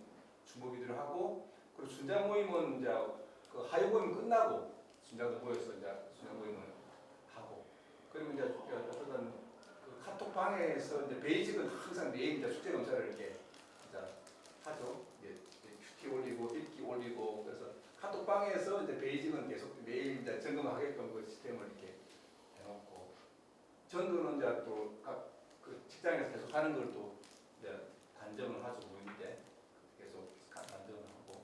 중복 기도를 하고, 그리고 순장 모임은 이제 그 하요 모임 끝나고 순장도 모여서 이제 순장 모임을 하고, 그리고 이제 어떤 그 카톡 방에서 이제 베이직은 항상 매일 이제 숙제 검사를 이렇게 이제 하죠. 큐티 올리고 읽기 올리고, 그래서 카톡 방에서 이제 베이직은 계속 매일 이제 점검하게끔 그 시스템을 이렇게 해놓고, 전도는 이제 또 각 그 직장에서 계속 하는 걸 또 이제 단정을 하죠. 모임때 계속 단정을 하고,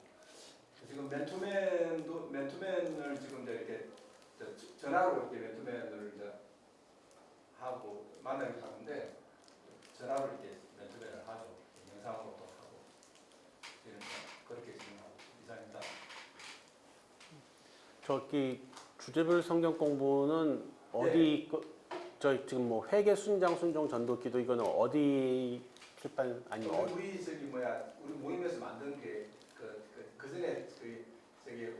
지금 맨투맨을 지금 이제 이렇게 전화로 이렇게 맨투맨을 이제 하고 만나기도 하는데, 전화로 이렇게 맨투맨을 하죠. 영상으로도 하고, 그렇게 진행하고 이상입니다. 저기 주제별 성경 공부는 어디 저희 지금 뭐 회계 순장 순종 전도 기도 이거는 어디 출판 아니면 우리 우리 모임에서 만든 게 그 전에 저기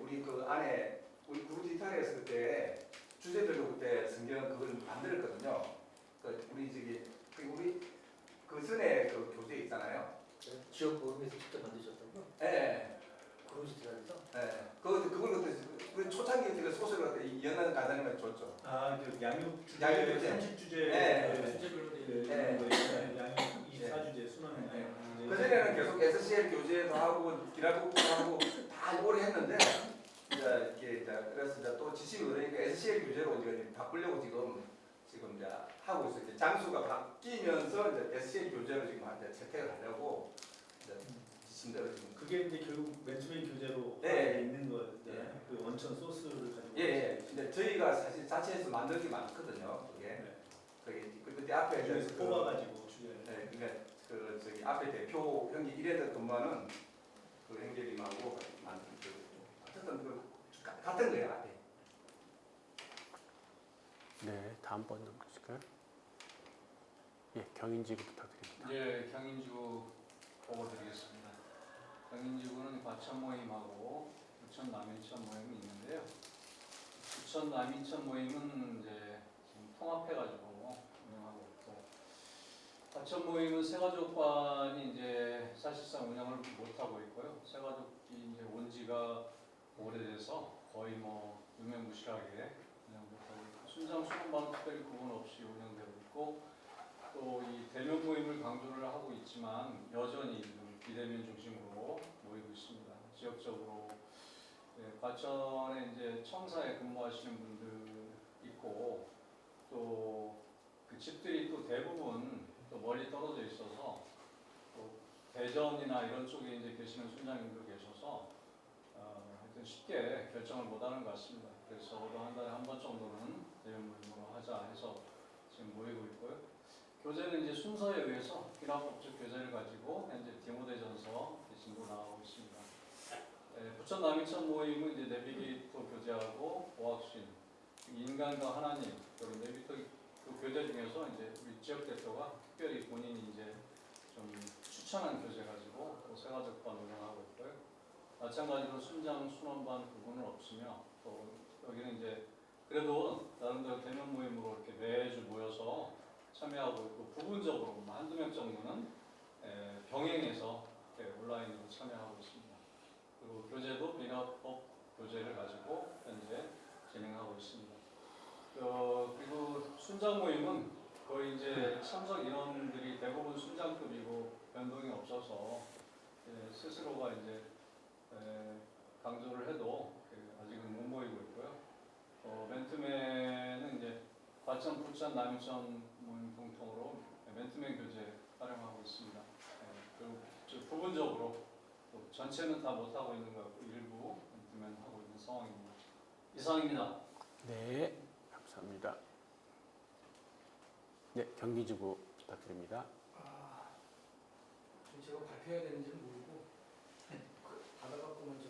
우리 그 안에 우리 구루 디지털에서 그때 주제별로 그때 성경 그걸 만들었거든요. 우리 그 전에 그 지역 모임에서 직접 만드셨다고요? 예. 그러시 들어가서 예. 그걸 그때 우리 초창기에 제가 소설을 그때 연한 가사님한테 줬죠. 아, 그 양육 주제, 양육 주제. 30주제, 네. 주제별로 돼 그 있는 이런 거 있잖아요. 양육 24주제 순환 네. 양육. 그전에는 계속 SCL 교재도 하고 기라국도 하고 다 오래 했는데 이제 이게 이제 그래서 이제 또 지침이 그러니까 SCL 교재로 이제 바꾸려고 지금 이제 하고 있어요. 이제 장수가 바뀌면서 이제 SCL 교재로 지금 이제 채택을 하려고 이제 지침대로 지금. 그게 이제 결국 맨투맨 교재로 네. 있는 거잖아요. 그 원천 소스를 가지고. 예. 근데 저희가 사실 자체에서 만들 게 많거든요. 그게. 네. 그때 앞에 그래서 이제 뽑아가지고 주제. 네, 그러니까 그 저기 앞에 대표 형님 이래도 근무하는 그 형제님하고 만든 어쨌든 그 같은 거예요 앞에. 네, 다음번 넘기실까요? 예, 경인지구 부탁드립니다. 예, 경인지구 보고 드리겠습니다. 경인지구는 과천 모임하고 부천 남인천 모임이 있는데요. 부천 남인천 모임은 이제 지금 통합해가지고 운영하고 있고, 과천 모임은 새가족관이 이제 사실상 운영을 못하고 있고요. 새가족이 이제 온 지가 오래돼서 거의 뭐 유명무실하게 운영 못하고 있고, 순장 수능반 특별히 구분 없이 운영되고 있고, 또 이 대면 모임을 강조를 하고 있지만 여전히 비대면 중심으로 모이고 있습니다. 지역적으로 과천에 이제 청사에 근무하시는 분들 있고, 또 그 집들이 또 대부분 또 멀리 떨어져 있어서 또 대전이나 이런 쪽에 이제 계시는 순장님들 계셔서 하여튼 쉽게 결정을 못하는 것 같습니다. 그래서 적어도 한 달에 한 번 정도는 대면 모임으로 하자 해서 지금 모이고 있고요. 교재는 이제 순서에 의해서 기납법적 교재를 가지고 현재 디모대전서 진도 나오고 있습니다. 부천 남인천 모임은 이제 내비게이터 교재하고 오학신, 인간과 하나님, 그리고 내비게이터 그 교재 중에서 이제 우리 지역 대표가 특별히 본인이 이제 좀 추천한 교재 가지고 또 새가족반 운영하고 있고요. 마찬가지로 순장 순원반 구분은 없으며 또 여기는 이제 그래도 나름대로 대면 모임으로 이렇게 매주 모여서 참여하고 있고, 부분적으로 한두 명 정도는 병행해서 온라인으로 참여하고 있습니다. 그리고 교재도 민화법 교재를 가지고 현재 진행하고 있습니다. 그리고 순장 모임은 거의 이제 참석 인원들이 대부분 순장급이고 변동이 없어서 스스로가 이제 강조를 해도 아직은 못 모이고 있고요. 맨투맨은 이제 과천, 부천, 남인천 모임 공통으로 맨투맨 교재 활용하고 있습니다. 그리고 부분적으로 또 전체는 다 못하고 있는 것 같고 일부 맨투맨 하고 있는 상황입니다. 이상입니다. 네, 감사합니다. 네, 경기지구 부탁드립니다. 지금 제가 발표해야 되는지는 모르고 가다가 보면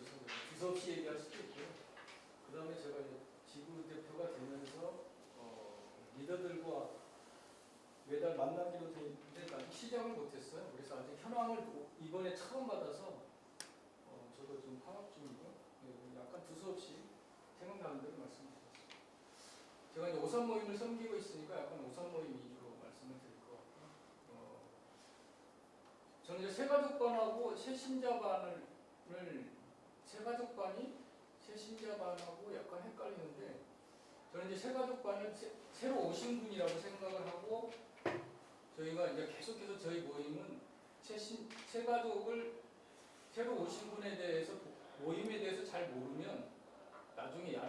두서없이 얘기할 수도 있고요. 그 다음에 제가 이제 지구 대표가 되면서 리더들과 매달 만나기로 돼 있는데 아직 시작을 못했어요. 그래서 아직 현황을 이번에 처음 받아서 저도 좀 파악 중이고 약간 두서없이 생각나는 대로 말씀드렸습니다. 제가 이제 오산 모임을 섬기고 있으니까 약간 오산 모임 위주로 말씀을 드릴 것 같고요. 저는 이제 새가족반하고 새가족반이 새신자반하고 약간 헷갈리는데, 저는 이제 새가족반은 새로 오신 분이라고 생각을 하고, 저희가 이제 계속해서 저희 모임은 새가족을 새로 오신 분에 대해서 모임에 대해서 잘 모르면 나중에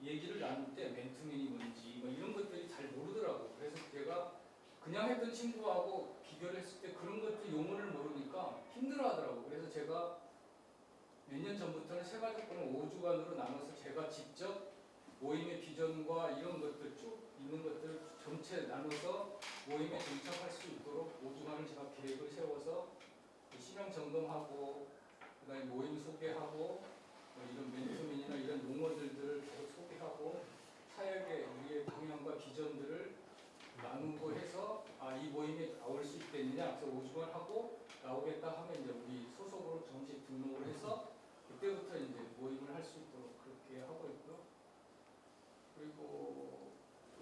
얘기를 나눌 때 맨투맨이 뭔지 뭐 이런 것들이 잘 모르더라고. 그래서 제가 그냥 했던 친구하고 비교를 했을 때 그런 것들 용어를 모르니까 힘들어하더라고. 그래서 제가 몇 년 전부터는 새가족분을 5주간으로 나눠서 제가 직접 모임의 비전과 이런 것들 쭉 있는 것들을 전체 나눠서 모임에 정착할 수 있도록 5주간을 제가 계획을 세워서 실행 점검하고, 그다음에 모임 소개하고, 이런 맨투맨이나 이런 용어들을 계속 소개하고, 사역의 우리의 방향과 비전들을 나누고 해서 이 모임에 나올 수 있겠느냐, 그래서 5주간 하고 나오겠다 하면 이제 우리 소속으로 정식 등록을 해서 그때부터 이제 모임을 할 수 있도록 그렇게 하고 있고요. 그리고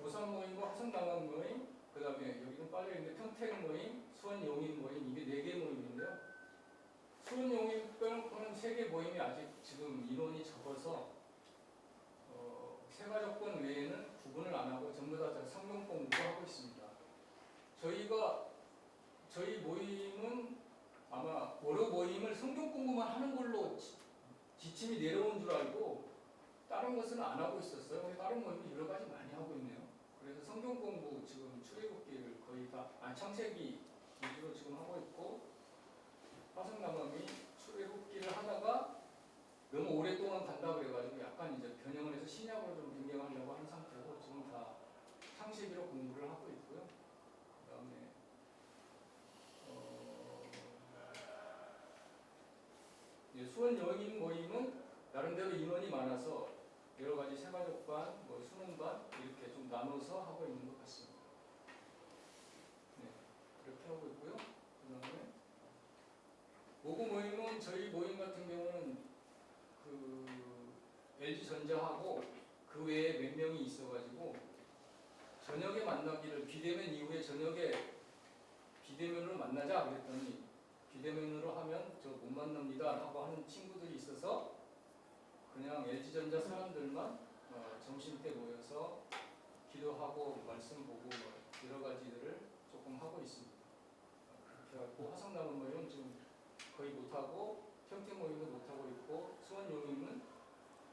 오산 모임과 화성당원 모임, 그 다음에 여기는 빨려 있는데 평택 모임, 수원 용인 모임, 이게 4개 모임인데요. 수원용인 빼놓고는 세계 모임이 아직 지금 인원이 적어서 세가족권 외에는 구분을 안 하고 전부 다 성경 공부를 하고 있습니다. 저희 모임은 아마 월요 모임을 성경 공부만 하는 걸로 지침이 내려온 줄 알고 다른 것은 안 하고 있었어요. 근데 다른 모임은 여러 가지 많이 하고 있네요. 그래서 성경 공부 지금 출애굽기를 거의 다 창세기 위주로 지금 하고 있고, 화성남함이 출애굽기를 하다가 너무 오랫동안 간다 그래가지고 약간 이제 변형을 해서 신약으로 좀 변경하려고 하는 상태고 지금 다 창세기로 공부를 하고 있고요. 그다음에 수원 여인 모임은 나름대로 인원이 많아서 여러 가지 세가족반, 수능반 이렇게 좀 나눠서 하고 있는 것 같습니다. 네, 그렇게 하고 있고요. 그다음에 모구 모임은 저희 모임 같은 경우는 그 LG전자하고 그 외에 몇 명이 있어가지고 저녁에 만나기를 비대면 이후에 저녁에 비대면으로 만나자 그랬더니 비대면으로 하면 저 못 만납니다 하고 하는 친구들이 있어서 그냥 LG전자 사람들만 점심 때 모여서 기도하고 말씀 보고 여러 가지들을 조금 하고 있습니다. 그렇게 하고 화성나무 모임은 지금 거의 못하고 평택 모임도 못하고 있고 수원 용임은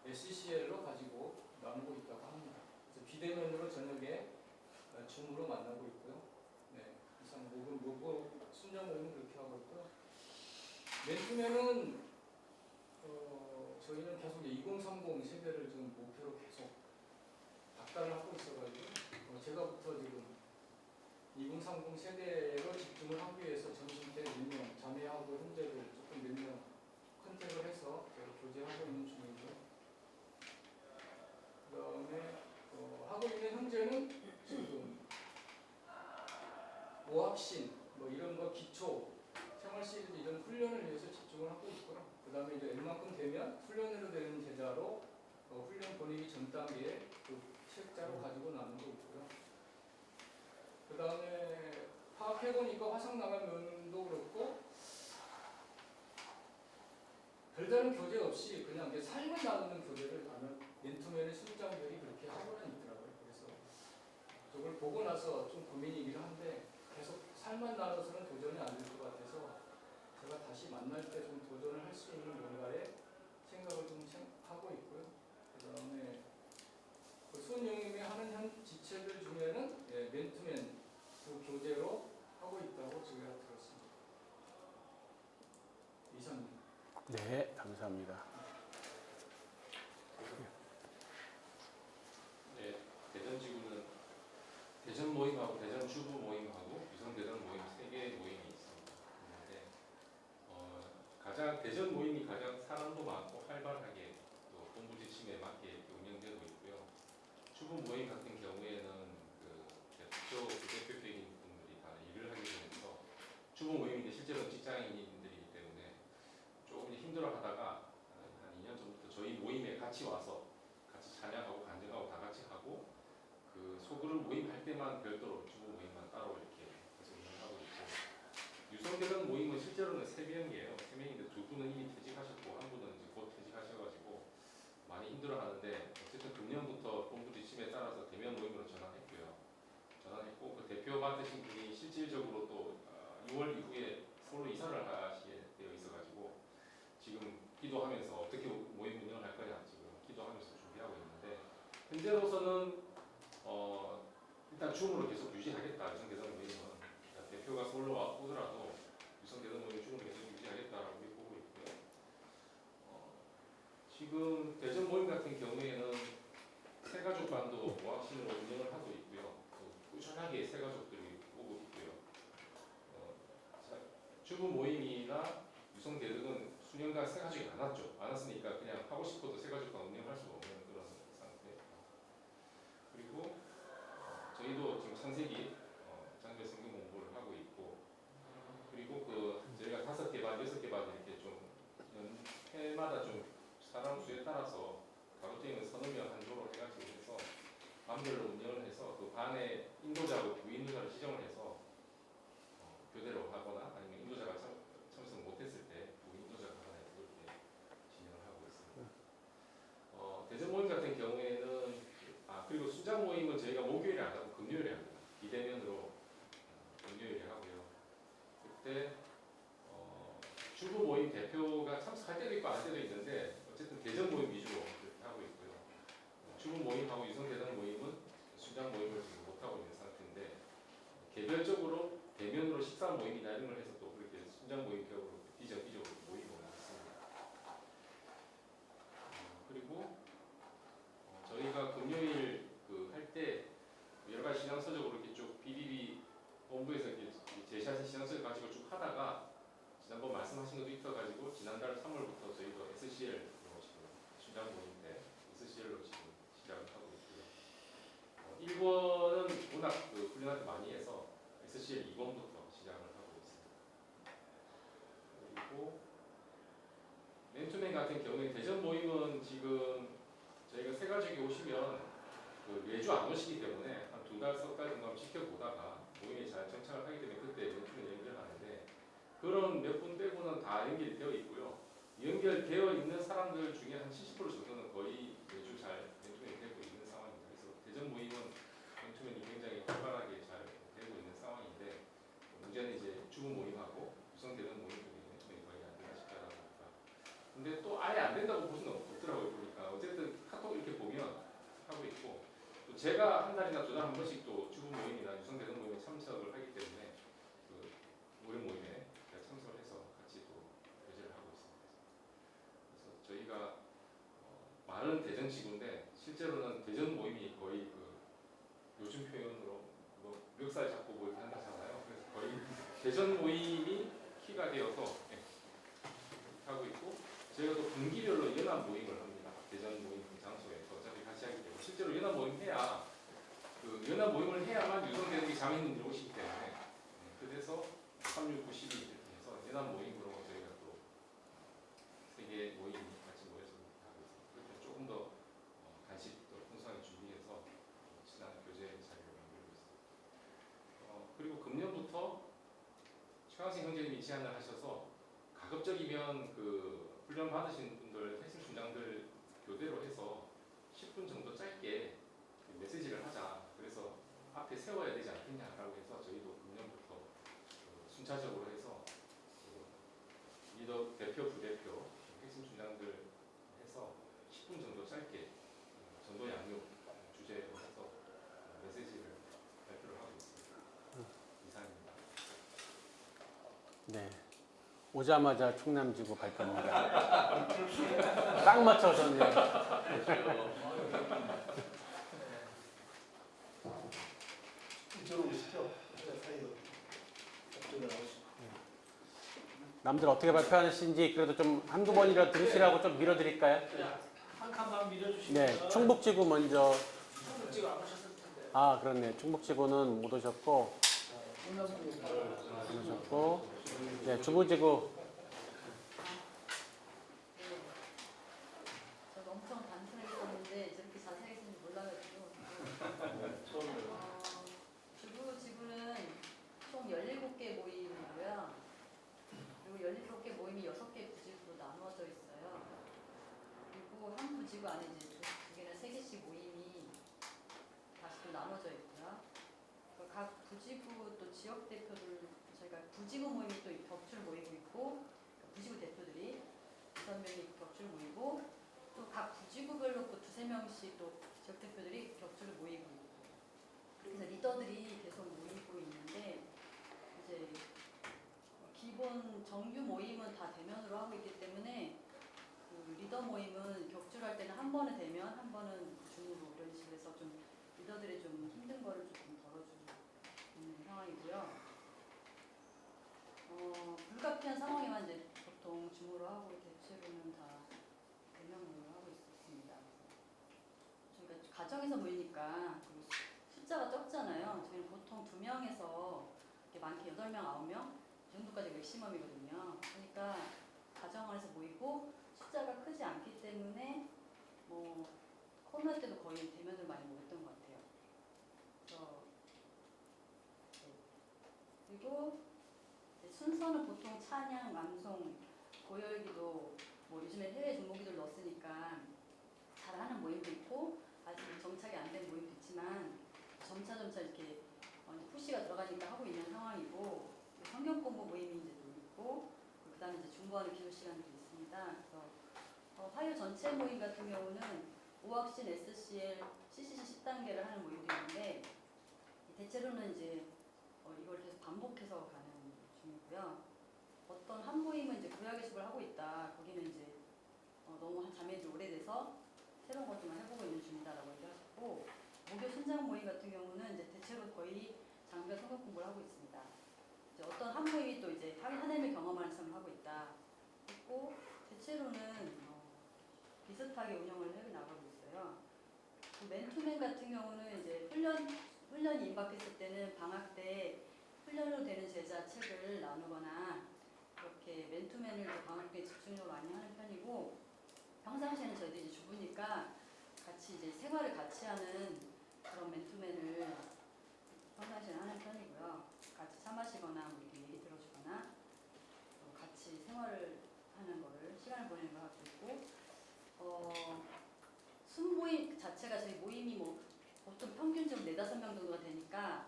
SCL로 가지고 나누고 있다고 합니다. 그래서 비대면으로 저녁에 줌으로 만나고 있고요. 네, 이상 모금 순정 모임은 그렇게 하고 있고요. 맨투맨은 저희는 계속 2030 세대를 지금 목표로 계속 박달을 하고 있어가지고 제가부터 지금 2030 세대로 집중을 하기 위해서 점심 때 몇 명 자매하고 형제들 조금 몇 명 컨택을 해서 제가 교제하고 있는 중이고요. 그 다음에 하고 있는 형제는 지금 오합신 이런 거 기초 생활 시리즈 이런 훈련을 위해서 집중을 하고 있고요. 그 다음에 이제 웬만큼 되면 훈련으로 되는 제자로 훈련 보내기 전 단계에 그 책자로 가지고 나누고 있고요. 그 다음에 파악해보니까 화성나가면도 그렇고 별다른 교재 없이 그냥 이제 삶을 나누는 교재를 맨투맨의 수장들이 그렇게 하고는 있더라고요. 그래서 저걸 보고 나서 좀 고민이긴 한데 계속 삶만 나눠서는 도전이 안 될 것 같아서 제가 다시 만날 때 좀 도전을 할 수 있는 뭔가에 생각을 좀 하고 있고요. 그 다음에 수원용임이 하는 현 지체들 중에는 맨투맨 그 교재로 하고 있다고 제가 들었습니다. 이상입니다. 네, 감사합니다. 네, 대전지구는 대전 모임하고 대전 주부 모임하고 유성 대전 모임 3개의 모임이 있습니다. 있는데 가장 대전 모임이 가장 사람도 많고 활발하게 또 본부 지침에 맞게 이렇게 운영되고 있고요. 주부 모임 같은 경우에는 그 부대표격인 분들이 다 일을 하게 되면서 주부 모임인데 실제로 직장인들이기 때문에 조금 힘들어하다가 한 2년 전부터 저희 모임에 같이 와서 같이 찬양하고 간증하고 다 같이 하고 그 소그룹 모임 할 때만 별도로 주부 모임만 따로 이렇게 계속 운영하고 있고, 유성대전 모임은 실제로는 3명이에요. 3명인데 2분은 이미 퇴직하셨고 한 분은 이제 곧 퇴직하셔가지고 많이 힘들어하는데 어쨌든 금년부터 본부 지침에 따라서 대면 모임으로 전환했고요. 전환했고 그 대표 맡으신 분이 실질적으로 또 6월 이후에 서울로 이사를 하시게 되어 있어가지고 지금 기도하면서 어떻게 모임 운영을 할 거냐 지금 기도하면서 준비하고 있는데, 현재로서는 일단 줌으로 계속 유지하겠다. 유성대전 모임은 대표가 서울로 오더라도 유성대전 모임 줌으로 계속 유지하겠다라고 보고 있고요. 지금 대전 모임 같은 경우에는 새가족반도 오합신으로 운영을 하고 있고요. 꾸준하게 새가족들이 오고 있고요. 주부 모임이나 유성대전은 수년간 새가족이 안 왔죠. 안 왔으니까 그냥 하고 싶어도 새가족반 운영할 수가 없는 그런 상태. 그리고 저희도 지금 창세기 장교 성경 공부를 하고 있고, 그리고 저희가 5개 반, 6개 반 이렇게 좀 회마다 좀 사람 수에 따라서 가급적이면 서너 명 한 조로 해가지고 해서 반별로 운영을 해서 그 반에 인도자하고 부인도자를 지정을 해서 교대로 하거나 아니면 인도자가 참석 못했을 때 부인 개별적으로 대면으로 식사 모임이나 이런 걸 해서 또 그렇게 순장 모임 격으로 비정기적으로 모임을 했습니다. 그리고 저희가 금요일 그 할 때 여러 가지 시장서적으로 이렇게 쭉 BBB 본부에서 이렇게 제시하신 시장서적 가지고 쭉 하다가 지난번 말씀하신 것도 있어가지고 지난달 3월부터 저희도 SCL로 지금 순장 모임 때 SCL로 지금 시작을 하고 있고요. 1번은 워낙 그 훈련을 많이 해서 SCL 2번부터 시작을 하고 있습니다. 그리고 맨투맨 같은 경우에 대전 모임은 지금 저희가 세 가족이 오시면 그 매주 안 오시기 때문에 한 2달, 석 달 정도 지켜보다가 모임이 잘 정착을 하기 때문에 그때 맨투맨 연결하는데 그런 몇 분 빼고는 다 연결이 되어 있고요. 연결되어 있는 사람들 중에 한 70% 정도는 거의 매주 잘 맨투맨이 되고 있는 상황입니다. 그래서 대전 모임은 맨투맨이 굉장히 활발하게 잘 되고 있는 상황인데 문제는 이제 주부 모임하고 구성되는 모임 중에 맨투맨이 거의 안 된다 싶다라고 하니까 근데 또 아예 안 된다고 볼 수는 없더라고요. 보니까 어쨌든 카톡 이렇게 보면 하고 있고 또 제가 한 달이나 2달 한 번씩 또 주부 모임이나 구성되는 모임에 참석을 하기 때문에 그 모임 모임에 제가 참석을 해서 같이 또 교제를 하고 있습니다. 그래서 저희가 말은 대전 지구인데 실제로는 대전 모임이 거의 그 요즘 표현으로 뭐 멱살 잡고 뭐 이렇게 한다잖아요. 그래서 거의 대전 모임이 키가 되어서 하고 있고 저희가 또 분기별로 연합 모임을 합니다. 대전 모임 그 장소에서 어차피 같이 하기 때문에 실제로 연합 모임 해야 그 연합 모임을 해야만 유성되는 게 장애인들이 오시기 때문에 그래서 3, 6, 9, 12 이렇게 해서 연합 모임으로 저희가 또 세계 모임 같이 모여서 하고 있습니다. 그렇게 조금 더 간식도 풍성하게 준비해서 친한 교제 자리를 만들고 있습니다. 그리고 금년부터 최강생 형제님이 제안을 하셔서 가급적이면 그 훈련 받으신 분들 핵심 중장들 교대로 해서 10분 정도 짧게 메시지를 하자. 그래서 앞에 세워야 되지 않겠냐라고 해서 저희도 금년부터 순차적으로 해서 리더 대표, 부대표, 핵심 중장들 해서 10분 정도 짧게 전도 양육 주제로 해서 메시지를 발표를 하고 있습니다. 이상입니다. 네. 오자마자 충남지구 발표입니다. 딱 맞춰졌네요. 이쪽으로 오시죠. 사이로. 이쪽으로 나오시죠. 남들 어떻게 발표하시는지 그래도 좀 한두 번이라도 들으시라고 좀 밀어드릴까요? 한 칸만 밀어주시면 네, 충북지구 먼저. 충북지구 안 오셨을 텐데. 아, 그렇네. 충북지구는 못 오셨고. 네, 주부지구. 저도 엄청 단순했었는데 저렇게 자세하게 쓰는지 몰라가지고 주부지구는 총 17개 모임이고요. 그리고 17개 모임이 6개 부지구로 나누어져 있어요. 그리고 한 부지구 안에 이제 두 개나 3개씩 모임이 다시 또 나눠져 있고요. 각 부지구 또 지역 대표들 저희가 부지구 모임이 또 격주를 모이고 있고 부지구 대표들이 6명이 격주를 모이고 또 각 부지구별로 또 2~3명씩 또 지역 대표들이 격주를 모이고 있고 그래서 리더들이 계속 모이고 있는데 이제 기본 정규 모임은 다 대면으로 하고 있기 때문에 그 리더 모임은 격주를 할 때는 한 번은 대면, 한 번은 줌으로 이런 식으로 해서 좀 리더들이 좀 힘든 거를 조금 덜어주는 상황이고요. 불가피한 상황에만 이제 보통 줌으로 하고 대체로는 다 대면으로 하고 있습니다. 저희가 가정에서 모이니까 그리고 숫자가 적잖아요. 저희는 보통 2명에서 많게 8명, 9명 이 정도까지 맥시멈이거든요. 그러니까 가정 안에서 모이고 숫자가 크지 않기 때문에 뭐 코로나 때도 거의 대면으로 많이 모였던 것 같아요. 그리고 순서는 보통 찬양, 암송, 고열기도 뭐 요즘에 해외 종목기들 넣었으니까 잘하는 모임도 있고 아직 정착이 안 된 모임도 있지만 점차 이렇게 푸시가 들어가니까 하고 있는 상황이고 성경 공부 모임이 이제 또 있고 그다음에 이제 중보하는 기도 시간도 있습니다. 그래서 화요 전체 모임 같은 경우는 오학신, SCL, CCC 10단계를 하는 모임도 있는데 대체로는 이제 이걸 계속 반복해서 가는 중이고요. 어떤 한 모임은 이제 구약의식을 하고 있다. 거기는 이제 너무 한 잠이 오래돼서 새로운 것들만 해보고 있는 중이다라고 얘기하셨고, 목요 순장 모임 같은 경우는 이제 대체로 거의 장기간 성경 공부를 하고 있습니다. 이제 어떤 한 모임이 또 이제 하나님을 경험하는 삶을 하고 있다 했고, 대체로는 비슷하게 운영을 해 나가고 있어요. 그 맨투맨 같은 경우는 이제 훈련이 임박했을 때는 방학 때 훈련으로 되는 제자 책을 나누거나 이렇게 맨투맨을 이제 방학 때 집중적으로 많이 하는 편이고, 평상시에는 저희들이 이제 주부니까 같이 이제 생활을 같이 하는 그런 맨투맨을 평상시에는 하는 편이고요. 같이 차 마시거나 뭐 이렇게 얘기 들어주거나 같이 생활을 하는 거를 시간을 보내는 걸 하고 있고, 순모임 자체가 저희 모임이 뭐 보통 평균적으로 4-5명 정도가 되니까,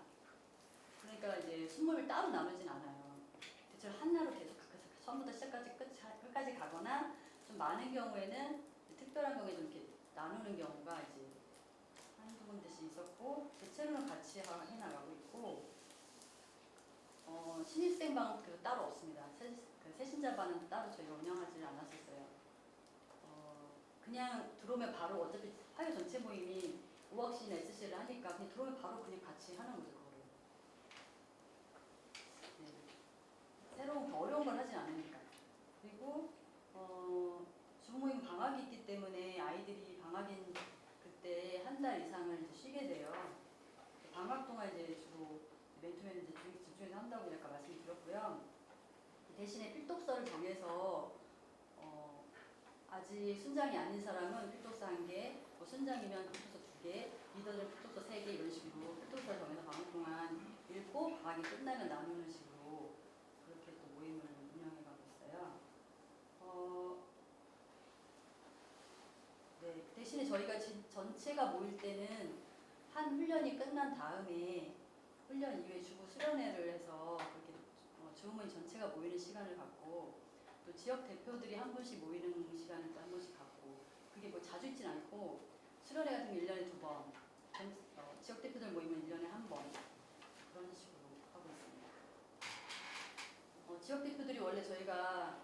그러니까 이제 순모임을 따로 나누진 않아요. 대체로 하나로 계속 처음부터 시작까지 끝까지 가거나, 좀 많은 경우에는 특별한 경우에 좀 이렇게 나누는 경우가 이제 한두 군데씩 있었고, 대체로는 같이 해나가고 있고, 신입생 방은 따로 없습니다. 새신자 반은 따로 저희가 운영하지 않았었어요. 그냥 들어오면 바로 어차피 화요 전체 모임이 오학시나 SC를 하니까 그냥 들어오면 바로 그냥 같이 하는 거죠, 그거를. 네. 새로운 어려운 걸 하진 않으니까. 그리고 주부모임 방학이 있기 때문에 아이들이 방학인 그때 한 달 이상을 이제 쉬게 돼요. 방학 동안 이제 주로 맨투맨 이제 집중해서 한다고 아까 말씀드렸고요. 대신에 필독서를 정해서 아직 순장이 아닌 사람은 필독서 1개, 뭐 순장이면 필독서 2개, 리더들은 필독서 3개 이런 식으로 필독서를 정해서 방학 동안 읽고 방학이 끝나면 나누는 식으로 그렇게 또 모임을 운영해가고 있어요. 네, 대신에 저희가 전체가 모일 때는 한 훈련이 끝난 다음에 훈련 이후에 주부 수련회를 해서 그렇게 주부모임 전체가 모이는 시간을 갖고, 또 지역 대표들이 한 번씩 모이는 시간을 또 한 번씩 갖고, 그게 뭐 자주 있진 않고, 수련회 같은 거 1년에 2번, 지역 대표들 모이면 1년에 1번 그런 식으로 하고 있습니다. 지역 대표들이 원래 저희가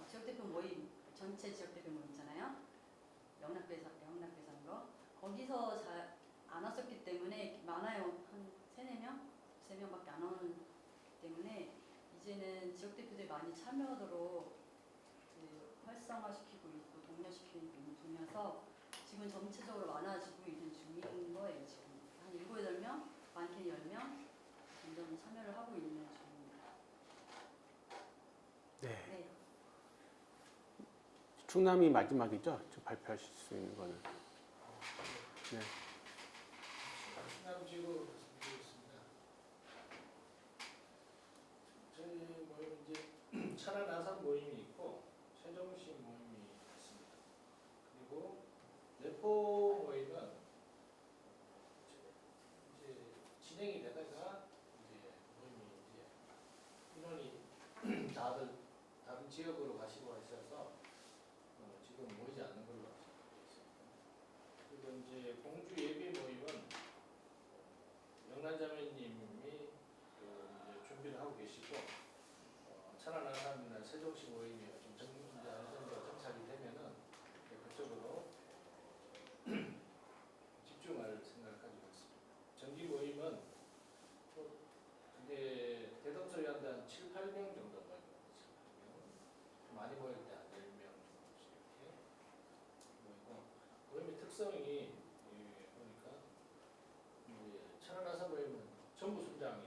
지역 대표 모임, 전체 지역 대표 모임 있잖아요. 영락교에서 하는 거, 거기서 잘 안 왔었기 때문에 많아요. 한 3-4명? 3명밖에 안 오는 때문에 이제는 지역 대표들이 많이 참여하도록 활성화시키고 있고 독려시키고 있는 중이어서 지금 전체적으로 많아지고 있는 중인 거예요. 지금 한 7-8명, 많게는 10명 점점 참여를 하고 있는 중입니다. 네. 네. 충남이 마지막이죠? 저 발표하실 수 있는 거는. 네. 충남지구 말씀드리겠습니다. 저희 모임 이제 천안 아산 모임이 있고 세종시 모임이 있습니다. 그리고 내포 모임은 이제 진행이 되다가 이제 모임이 이제 인원이 다들 다른 지역으로 가시고 하셔서 지금 모이지 않는 걸로 알고 있습니다. 그리고 이제 공주 예비 모임은 영란자매님이 이제 준비를 하고 계시고, 천안 아산이나 세종시 모임이 좀 이제 어느 정도 정착이 되면은 그쪽으로 집중할 생각을 가지고 있습니다. 정기 모임은 이제 대동소위 한데 한 7-8명 정도 모입니다. 7-8명. 많이 모일 때 한 10명 정도씩 이렇게 모이고, 모임의 특성이 보니까 이제 천안 아산 모임은 전부 순장이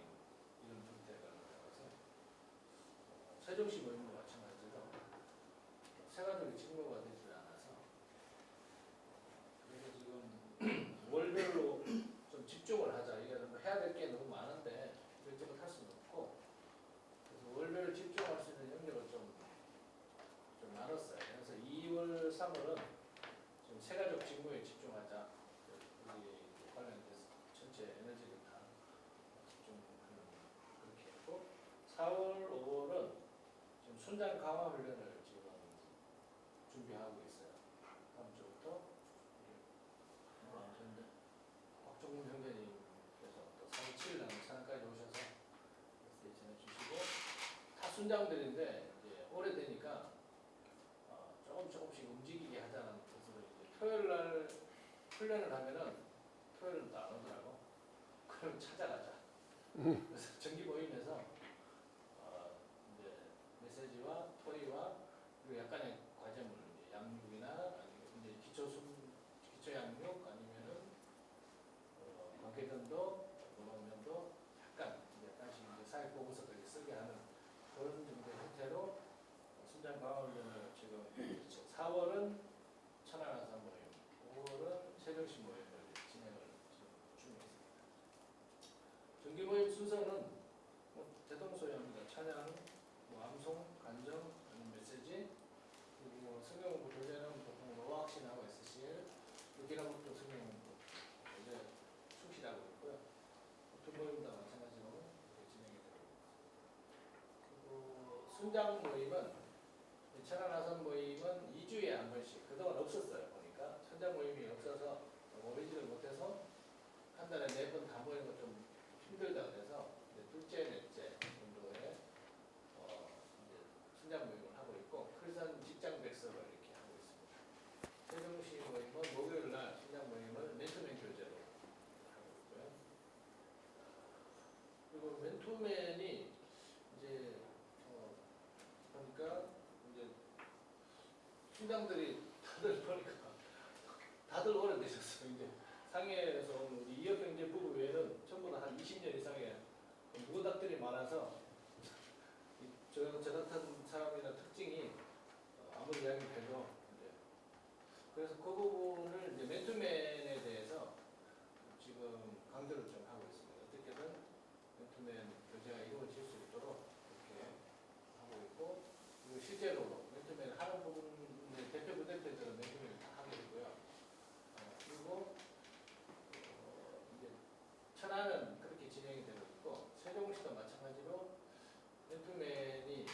이런 형태가 나와서, 세종시 모임도 마찬가지로 세가족이 직무가 되지 않아서, 그래서 지금 월별로 좀 집중을 하자. 이게 해야 될 게 너무 많은데 이것저것 할 수는 없고, 그래서 월별로 집중할 수 있는 영역을 좀 나눴어요. 그래서 2월, 3월은 좀 세가족 직무에 집중하자. 우리 관련돼서 전체 에너지를 다 집중하는 그렇게 했고, 4월, 5월은 지금 순장 강화 훈련을 지금 준비하고 있어요. 다음 주부터 박종문 형제님께서 또 4월 7일 날 천안까지 오셔서 순장들인데 이제 오래되니까 조금씩 움직이게 하자는 뜻으로 이제 토요일 날 훈련을 하면은 토요일도 안 오더라고. 그럼 찾아가자. 그래서 정기 모임에서 이제 메시지와 토의와 그리고 약간의 과제물, 이제 양육이나 아니면 이제 기초 양육 아니면은 관계전도, 노동면도 약간씩 이제 사회 보고서 그렇게 쓰게 하는 그런 정도의 형태로 순장 강화 훈련을 지금 4월은 천안함산 모임, 5월은 세종시 모임을 진행을 지금 중에 있습니다. 정기 모임 순서는 대동소이합니다. 찬양, 암송, 간정, 아니면 메시지, 그리고 성경공부 교재는 보통 로학신하고 SCL, 기나복도 성경공부 교재 충실하고 있고요. 두 모임도 마찬가지로 이렇게 진행이 되고 있습니다. 그리고 순장 모임은 천안함산 모임은 2주에 한 번씩 그동안 없었어요. 보니까 순장 모임이 없어서 모이지를 못해서 한 달에 4번 다 모이는 거 좀 힘들다 그래서 둘째, 넷째 정도에 이제 순장 모임을 하고 있고 크리스천 직장 백석을 이렇게 하고 있습니다. 세종시 모임은 목요일 날 순장 모임을 맨투맨 교재로 하고 있고요. 그리고 맨투맨이 이제 보니까 이제 순장들이 다들 보니까 다들 오래되셨어요. 이제 상해에서 온 우리 이혁경제 부부 외에는 전부 다 한 20년 이상의 무고닥들이 많아서 저 같은 사람이나 특징이 아무리 이야기해도 이제 그래서 그 부분을 이제 맨투맨에 대해서 지금 강조를 좀 하고 있습니다. 어떻게든 맨투맨 교제가 이루어질 수 있도록 그렇게 하고 있고 그리고 실제로 맨투맨 하는 부분의 대표 부대표들은 맨투맨을 다 하고 있고요. 그리고 이제 천안은 그렇게 진행이 되고 있고 세종시도 마찬가지로 맨투맨이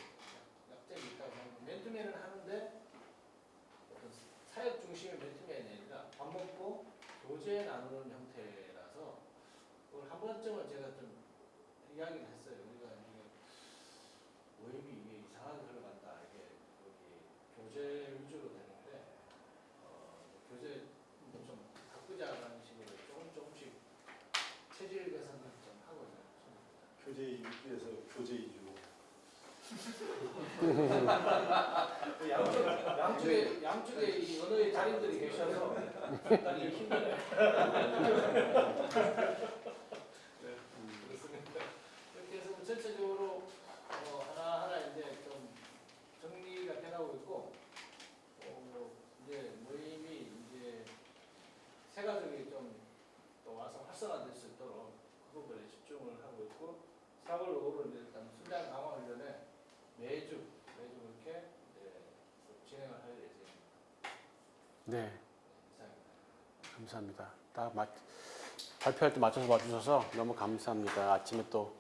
약점이 있다고 하는데 맨투맨을 하는데 어떤 사역 중심의 맨투맨이 아니라 밥 먹고 교제 나누는 형태라서 그걸 한 번쯤은 제가 좀 이야기를 했어요. 우리가 이게 모임이 이게 이상하게 흘러간다. 이게 여기 교제 위주로 되는데 교제 좀 바꾸자라는 식으로 조금씩 체질 개선을 좀 하고 있는 중입니다. 교제 2주에서 교제 2주. 양쪽에 이 언어의 달인들이 계셔서 약간 힘드네요. 그렇습니다. 이렇게 해서 전체적으로 하나하나 이제 좀 정리가 돼가고 있고 이제 모임이 이제 새 가족이 좀 또 와서 활성화될 수 있도록 그 부분에 집중을 하고 있고 4월, 5월은 일단 순장 강화 훈련에 매주 그렇게 진행을 할 예정입니다. 네, 이상입니다. 감사합니다. 딱 발표할 때 맞춰서 와주셔서 너무 감사합니다. 아침에 또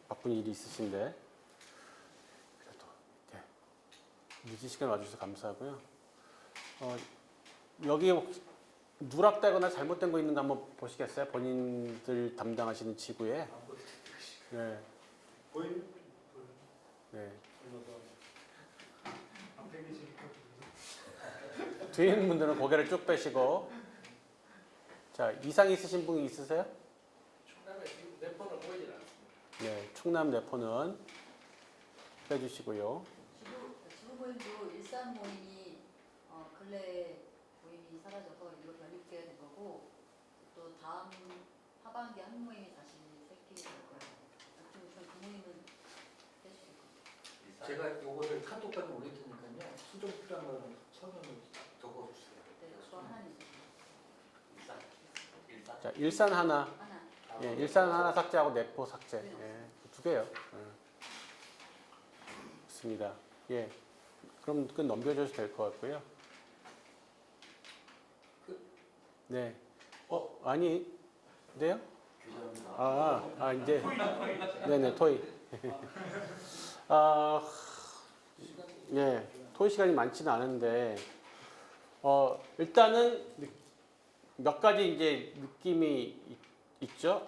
바쁜 일이 있으신데 그래도 늦은 시간에 와주셔서 감사하고요. 여기 누락되거나 잘못된 거 있는가 한번 보시겠어요? 본인들 담당하시는 지구에. 네. 보임? 네. 앞에 계시니까 뒤에 있는 분들은 고개를 쭉 빼시고. 자, 이상 있으신 분 있으세요? 충남에 지금 내포는 보이질 않습니다. 네, 충남 내포는 빼주시고요. 지부 모임도 일산 모임이 근래 모임이 사라져서 일로 연립되게 된 거고 또 다음 하반기 한 모임이 다시 생기게 될 거예요. 우선 그 모임은 해주실 겁니다. 제가 요거를 카톡까지 올릴 테니까요. 수정 필요한 거는 서면으로 적어주세요. 네, 그거 하나 있어요. 자, 일산 하나. 하나. 예, 일산 하나 삭제하고 내포 삭제. 예, 두 개요. 좋습니다. 예, 그럼 끝 넘겨줘도 될 것 같고요. 네. 아니, 네요? 이제. 네네, 토이. 예, 토이 시간이 많지는 않은데, 일단은 몇 가지 이제 느낌이 있죠.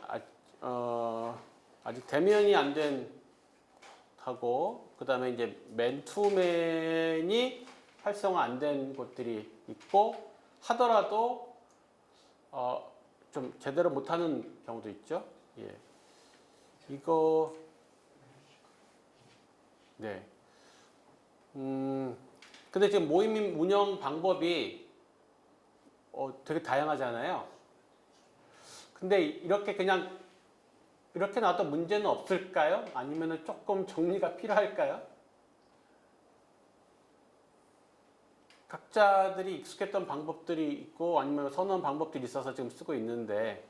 아직 대면이 안 된 하고 그다음에 이제 맨투맨이 활성화 안 된 곳들이 있고 하더라도 좀 제대로 못하는 경우도 있죠. 예. 이거 네. 근데 지금 모임 운영 방법이 되게 다양하잖아요. 근데 이렇게 그냥 이렇게 놔도 문제는 없을까요? 아니면 조금 정리가 필요할까요? 각자들이 익숙했던 방법들이 있고 아니면 선호한 방법들이 있어서 지금 쓰고 있는데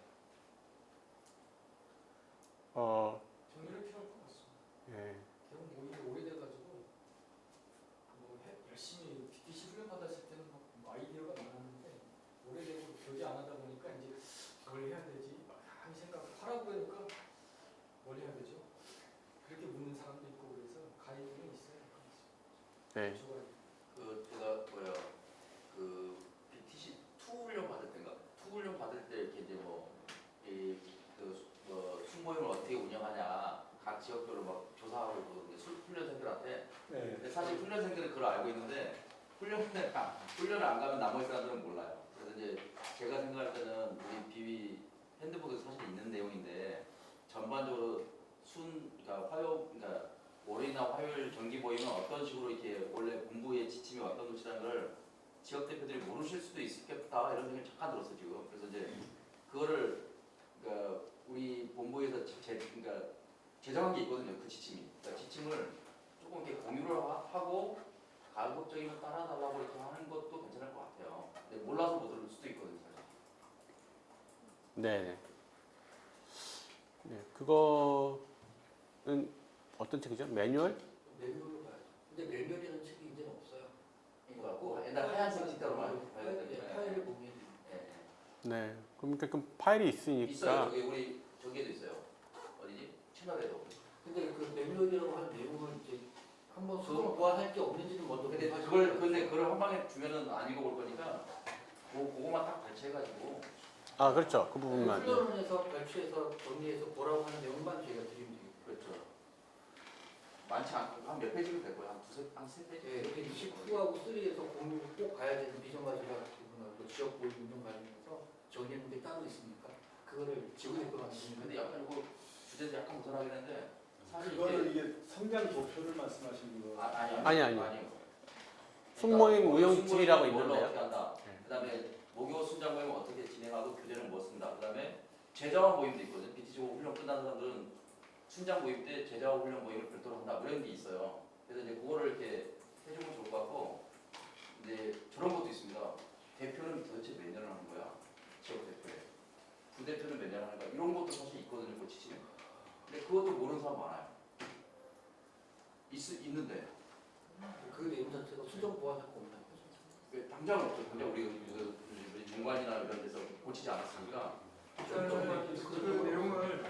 정리를 필요할 것 같습니다. 예. 대부분 모임이 오래돼가지고 열심히 BTC 훈련 받았을 때는 막 아이디어가 많았는데 오래되고 교제 안 하다 보니까 이제 뭘 해야 되지 막 많이 생각 하라고 하니까 뭘 해야 되죠? 그렇게 묻는 사람도 있고 그래서 가이드는 있어야 될 것 같습니다. 네. 제가 그 BTC 투 훈련 받을 때인가? 투 훈련 받을 때 이렇게 이제 순모임을 어떻게 운영하냐 각 지역별로 막 조사하고 훈련생들한테. 네. 근데 사실 훈련생들은 그걸 알고 있는데 훈련을 안 가면 나머지 사람들은 몰라요. 그래서 이제 제가 생각할 때는 우리 비비 핸드북에 사실 있는 내용인데 전반적으로 그러니까 월요일이나 화요일 정기 모임은 어떤 식으로 이렇게 원래 본부의 지침이 어떤 것이라는 걸 지역 대표들이 모르실 수도 있겠다 이런 생각이 잠깐 들었어요 지금. 그래서 이제 그거를 그러니까 우리 본부에서 그러니까 제정한 게 있거든요. 그 지침이. 그러니까 지침을 조금 이렇게 공유를 하고 가급적이면 따라달라고 이렇게 하는 것도 괜찮을 것 같아요. 근데 몰라서 못 들을 수도 있거든요. 사실. 네. 네. 그거는 어떤 책이죠? 매뉴얼? 매뉴얼로 봐야죠. 근데 매뉴얼이라는 책이 이제는 없어요. 그러니까 옛날 하얀색 책자로만 파일을 보면 네. 그럼 파일이 있으니까. 있어요. 저기에도 있어요. 어디지? 채널에도. 근데 그 매뉴얼이라고 하는 내용을 이제 한번 보완할 게 없는지는 먼저. 근데 그걸 한 방에 주면은 안 읽어볼 거니까 그거만 딱 발췌해가지고. 아 그렇죠. 그 부분만. 훈련을 해서 발췌해서 정리해서 보라고 하는 내용만 저희가 드리면 되겠죠. 그렇죠. 많지 않고 한 몇 페이지면 될 거예요. 한3 페이지. 네, 이렇게 19하고 3에서 공유 꼭 가야 되는 비전 가지고 그 지역 모임 운영 관련해서 정리하는 게 따로 있으니까 그거를 지구대표가 만드는. 근데 약간 이거 주제도 약간 무선하긴 한데 사실 그거는 이게 성장 도표를 말씀하시는 거. 아니요. 순모임 운영집이라고 있는데요. 어떻게 한다. 그다음에 모교 순장 모임은 어떻게 진행하고 교재는 뭐 쓴다. 그다음에 제자화 모임도 있거든요. BTC 훈련 끝난 사람들은 순장 모임 때 제자화 훈련 모임을 별도로 한다. 그런 게 있어요. 그래서 이제 그거를 이렇게 해주면 좋을 것 같고 이제 저런 것도 있습니다. 대표는 도대체 몇 년을 하는 거야? 지역 대표에. 부대표는 몇 년을 하는 거야? 이런 것도 사실 있거든요. 그 지침에. 근데 그것도 모르는 사람 많아요. 있는데. 그 내용 자체가 수정 보완할 거 없나? 당장은 없죠. 당장 우리 중관이나 이런 데서 고치지 않았으니까. 그 내용을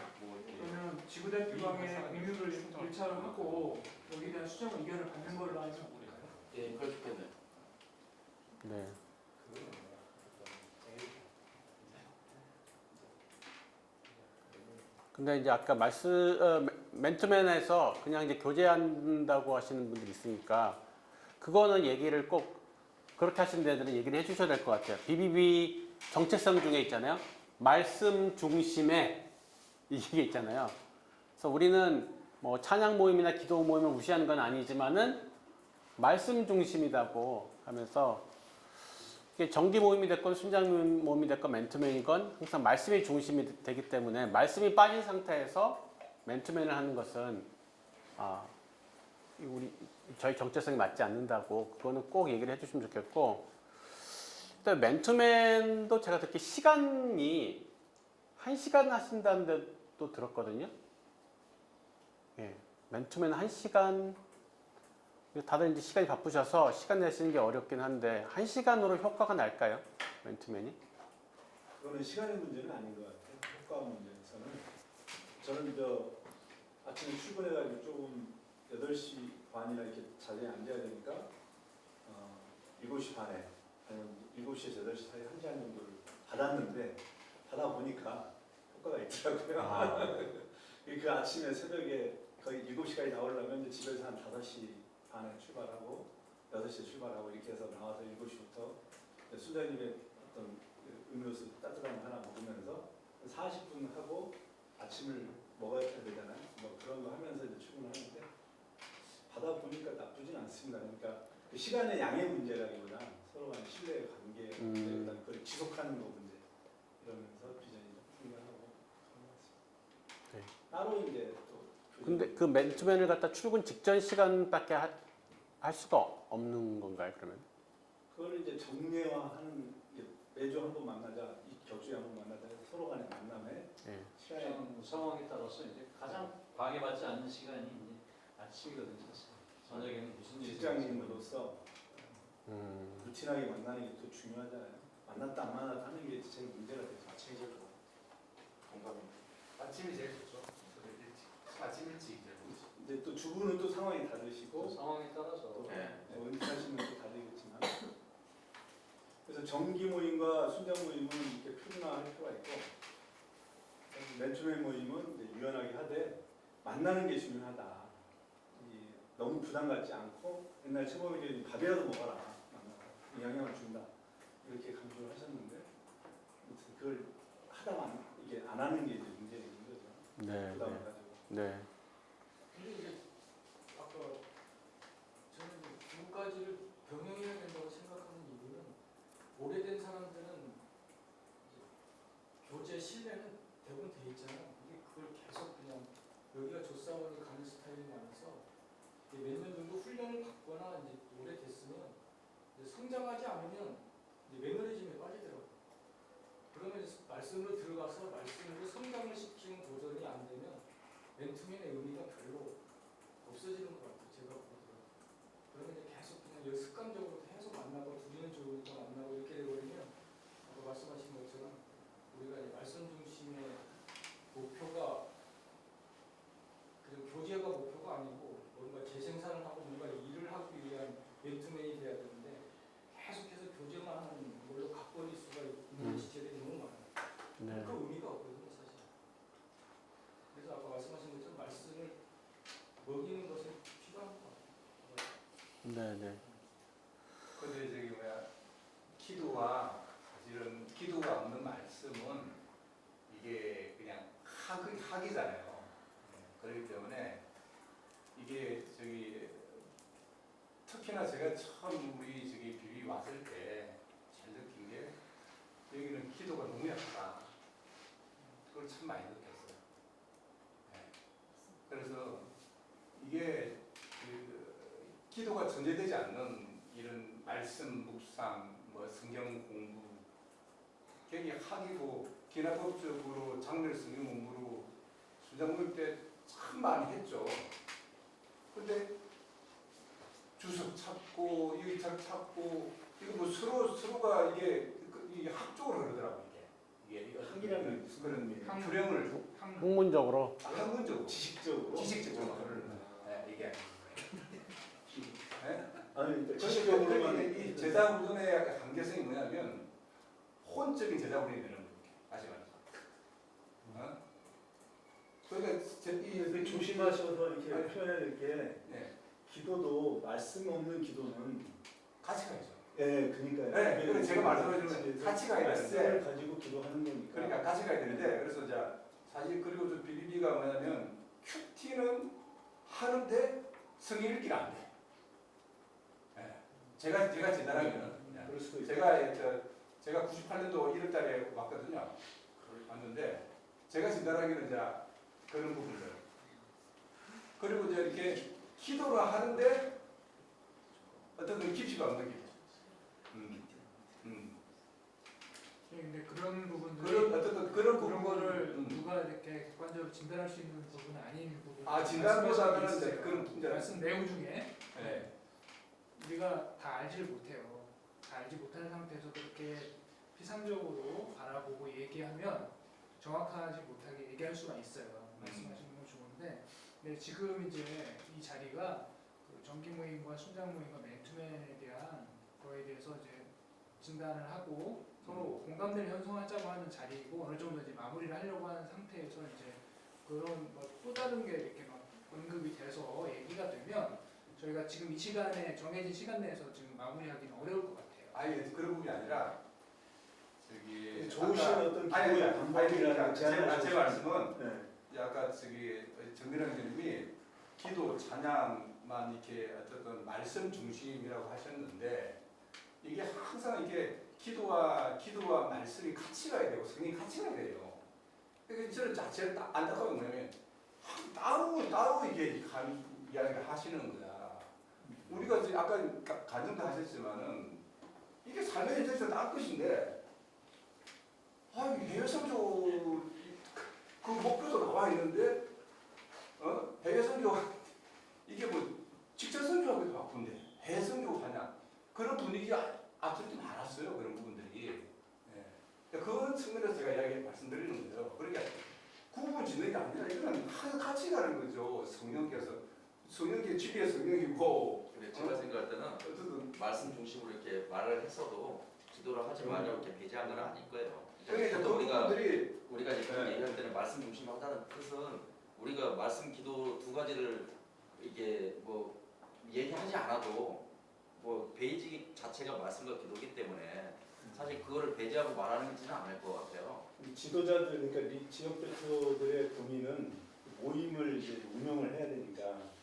그러면 지구대표방에 공유를 1차로 하고 여기에 대한 수정 의견을 받는 걸로 하면 어떨까요? 예, 그럴 수 있겠네요. 네. 근데 이제 아까 맨투맨에서 그냥 이제 교제한다고 하시는 분들이 있으니까 그거는 얘기를 꼭 그렇게 하시는 데들은 얘기를 해주셔야 될 것 같아요. BBB 정체성 중에 있잖아요. 말씀 중심의 이게 있잖아요. 그래서 우리는 뭐 찬양 모임이나 기도 모임을 무시하는 건 아니지만은 말씀 중심이라고 하면서 이게 정기 모임이 됐건 순장 모임이 됐건 맨투맨이건 항상 말씀이 중심이 되기 때문에 말씀이 빠진 상태에서 맨투맨을 하는 것은 저희 정체성이 맞지 않는다고 그거는 꼭 얘기를 해주시면 좋겠고 일단 맨투맨도 제가 듣기 시간이 1시간 하신다는 데도 들었거든요. 예, 맨투맨 1시간 다들 이제 시간이 바쁘셔서 시간 내시는 게 어렵긴 한데 1시간으로 효과가 날까요? 맨투맨이? 그거는 시간의 문제는 아닌 것 같아요. 효과 문제에서는 저는 아침에 출근해가지고 조금 8시 반이나 이렇게 자리에 앉아야 되니까 7시 반에 아니면 7시에서 8시 사이에 1시간 정도를 받았는데 받아보니까 효과가 있더라고요. 그 아침에 새벽에 거의 7시까지 나오려면 이제 집에서 한 5시 반에 출발하고 6시에 출발하고 이렇게 해서 나와서 7시부터 수장님의 어떤 음료수 따뜻한 거 하나 먹으면서 40분 하고 아침을 먹어야 되잖아요. 뭐 그런 거 하면서 이제 출근하는데 받아 보니까 나쁘진 않습니다. 그러니까 그 시간의 양의 문제라기보다 서로 간의 신뢰의 관계, 그다음 그걸 지속하는 거 문제 이러면서 비전이 풍부하고 그런 것 같습니다. 네. 따로 이제 또 근데 그 맨투맨을 갖다 출근 직전 시간밖에 할 수가 없는 건가요? 그러면? 그걸 이제 정례화하는 매주 한 번 만나자, 격주에 한 번 만나자 해서 서로 간의 만남에 네. 시간에 시간 상황에 따라서 이제 가장 방해받지 않는 시간이 이제 아침이거든요. 사실. 저녁에는 무슨 일이 직장인으로서 루틴하게 만나는 게 또 중요하잖아요. 만났다 안 만났다 하는 게 제일 문제가 되죠. 아침이 제일 좋아. 공감입니다. 아침이 제일 좋죠. 아침 일찍 이제 이제 또 주부는 또 상황이 다르시고 상황에 따라서 또 은퇴하시면 또 다르겠지만 그래서 정기 모임과 순장 모임은 이렇게 표준화할 필요가 있고 맨투맨 모임은 이제 유연하게 하되 만나는 게 중요하다. 너무 부담 갖지 않고 옛날 최범위적인 밥이라도 먹어라. 영향을 준다. 이렇게 강조를 하셨는데 아무튼 그걸 하다만 이게 안 하는 게 이제 문제인 거죠. 네. 부담을 네. 가지고. 네. 근데 이제 아까 저는 이제 두 가지를 병행해야 된다고 생각하는 이유는 오래된 사람들은 이제 교제 신뢰는 대부분 돼 있잖아요. 이게 그걸 계속 그냥 여기가 조사원이 가는 스타일이 많아서 몇 년 정도 훈련을 받거나 이제 오래됐으면 이제 성장하지 않으면 이제 매너리즘에 빠지더라고요. 그러면 이제 말씀으로 들어가서 말씀으로 성장을 시키는 도전이 안 되면 맨투맨의 의미가 별로 없어지는 것 같아요. 제가 보더라고요. 그러면 이제 계속 그냥 습관적으로 계속 만나고 둘이는 좋으니까 만나고 이렇게 되버리면 아까 말씀하신 것처럼 우리가 이제 말씀 중심의 목표가 그냥 교제가 목표가 아니고 뭔가 재생산을 하고 뭔가 일을 하기 위한 맨투맨이 돼야 되는데 계속해서 교제만 하는 걸로 각버릴 수가 있는 지체들이 너무 많아요. 네. 그 의미가 없거든요, 사실. 그래서 아까 말씀하신 것처럼 말씀을 먹이는 것은 필요한 것 같아요. 네. 네. 근데 저기 뭐야 기도와 사실은 기도가 없는 말씀은 이게 그냥 학이잖아요. 그렇기 때문에 이게 저기 특히나 제가 처음 우리 저기 비비 왔을 때 잘 느낀 게 여기는 기도가 너무 약하다. 그걸 참 많이 느꼈어요. 네. 그래서 이게 그 기도가 전제되지 않는 이런 말씀 묵상, 뭐 성경 공부, 굉장히 학이고 기나법적으로 장례 성경 공부로 순장 모임 때 참 많이 했죠. 근데 주석 찾고 유의책 찾고 이거 뭐 서로가 이게 학적으로 그러더라고 이게 학이라는 게 무슨 그런 의미예요? 규령을 학문적으로. 학문적으로 지식적으로 그를 이게 아니 지식적으로만 이 제자 훈련의 한계성이 뭐냐면 혼적인 제자 훈련이 되는 거예요. 아시겠죠? 그러니까 이렇게 조심하셔서 이렇게 표현해야 될 게 네. 기도도 말씀 없는 기도는 같이 가야죠. 예, 그러니까요. 네, 그래서 제가 말씀드리면 같이 가야 말씀을 되는데, 가지고 기도하는 거니까. 그러니까 같이 가야 되는데, 그래서 이제 사실 그리고 저 비리비가 뭐냐면 큐티는 하는데 성경 읽기가 안 돼. 네. 제가 진단하기는 그럴 수도 있고. 제가 98년도 1월달에 왔거든요. 왔는데 제가 진단하기는 이제 그런 부분들. 그리고 이제 이렇게 기도를 하는데 어떤 깊이가 없는 기도. 근데 그런 부분들이 그런 거를 부분을 누가 이렇게 객관적으로 진단할 수 있는 부분은 아닌 부분. 진단보다는 이제 그런 이제 말씀 내용 중에 네. 우리가 다 알지를 못해요. 다 알지 못하는 상태에서 그렇게 피상적으로 바라보고 얘기하면 정확하지 못하게 얘기할 수가 있어요. 말씀하시는 건 좋은데, 근데 지금 이제 이 자리가 그 정기 모임과 순장 모임과 맨투맨에 대한 거에 대해서 이제 진단을 하고 서로 공감대를 형성하자고 하는 자리이고 어느 정도 이제 마무리를 하려고 하는 상태에서 이제 그런 뭐 또 다른 게 이렇게 막 언급이 돼서 얘기가 되면 저희가 지금 이 시간에 정해진 시간 내에서 지금 마무리하기는 어려울 것 같아요. 아예 그런 부분이 아니라 저기 좋으신 어떤 아니, 기도의 아니, 방법이라는 아니, 제안을 제 말씀은 네. 아까 저기 정민환 교수님이 기도 찬양만 이렇게 어쨌든 말씀 중심이라고 하셨는데 이게 항상 이게 기도와 말씀이 같이 가야 되고 성경이 같이 가야 돼요. 그러니까 저는 자체를 안타까운 뭐냐면 따로 이게 이야기를 하시는 거야. 우리가 이제 아까 간증도 하셨지만은 이게 삶의 현장에서 날 것인데 해외 선교 그 목표도 나와 있는데 해외 선교 이게 뭐 직접 선교하기도 바쁜데 해외 선교 하냐 그런 분위기가 앞설 때 많았어요. 그런 부분들이. 예. 그런 측면에서 제가 말씀드리는 거예요. 그러니까 구분 짓는 게 아니라 이거는 같이 가는 거죠. 성령께 집에 성령이고. 근데 제가 생각할 때는 어쨌든 말씀 중심으로 이렇게 말을 했어도 기도를 하지 말라고 이렇게 배제한 건 아닐 거예요. 그러니까 그 우리가 이제 그런 얘기할 때는 말씀 중심으로 한다는 뜻은 우리가 말씀 기도 두 가지를 이게 뭐 얘기하지 않아도 뭐 베이직 자체가 말씀과 기도기 때문에 사실 그거를 배제하고 말하는 것지는 않을 것 같아요. 지도자들 그러니까 지역 대표들의 고민은 모임을 이제 운영을 해야 되니까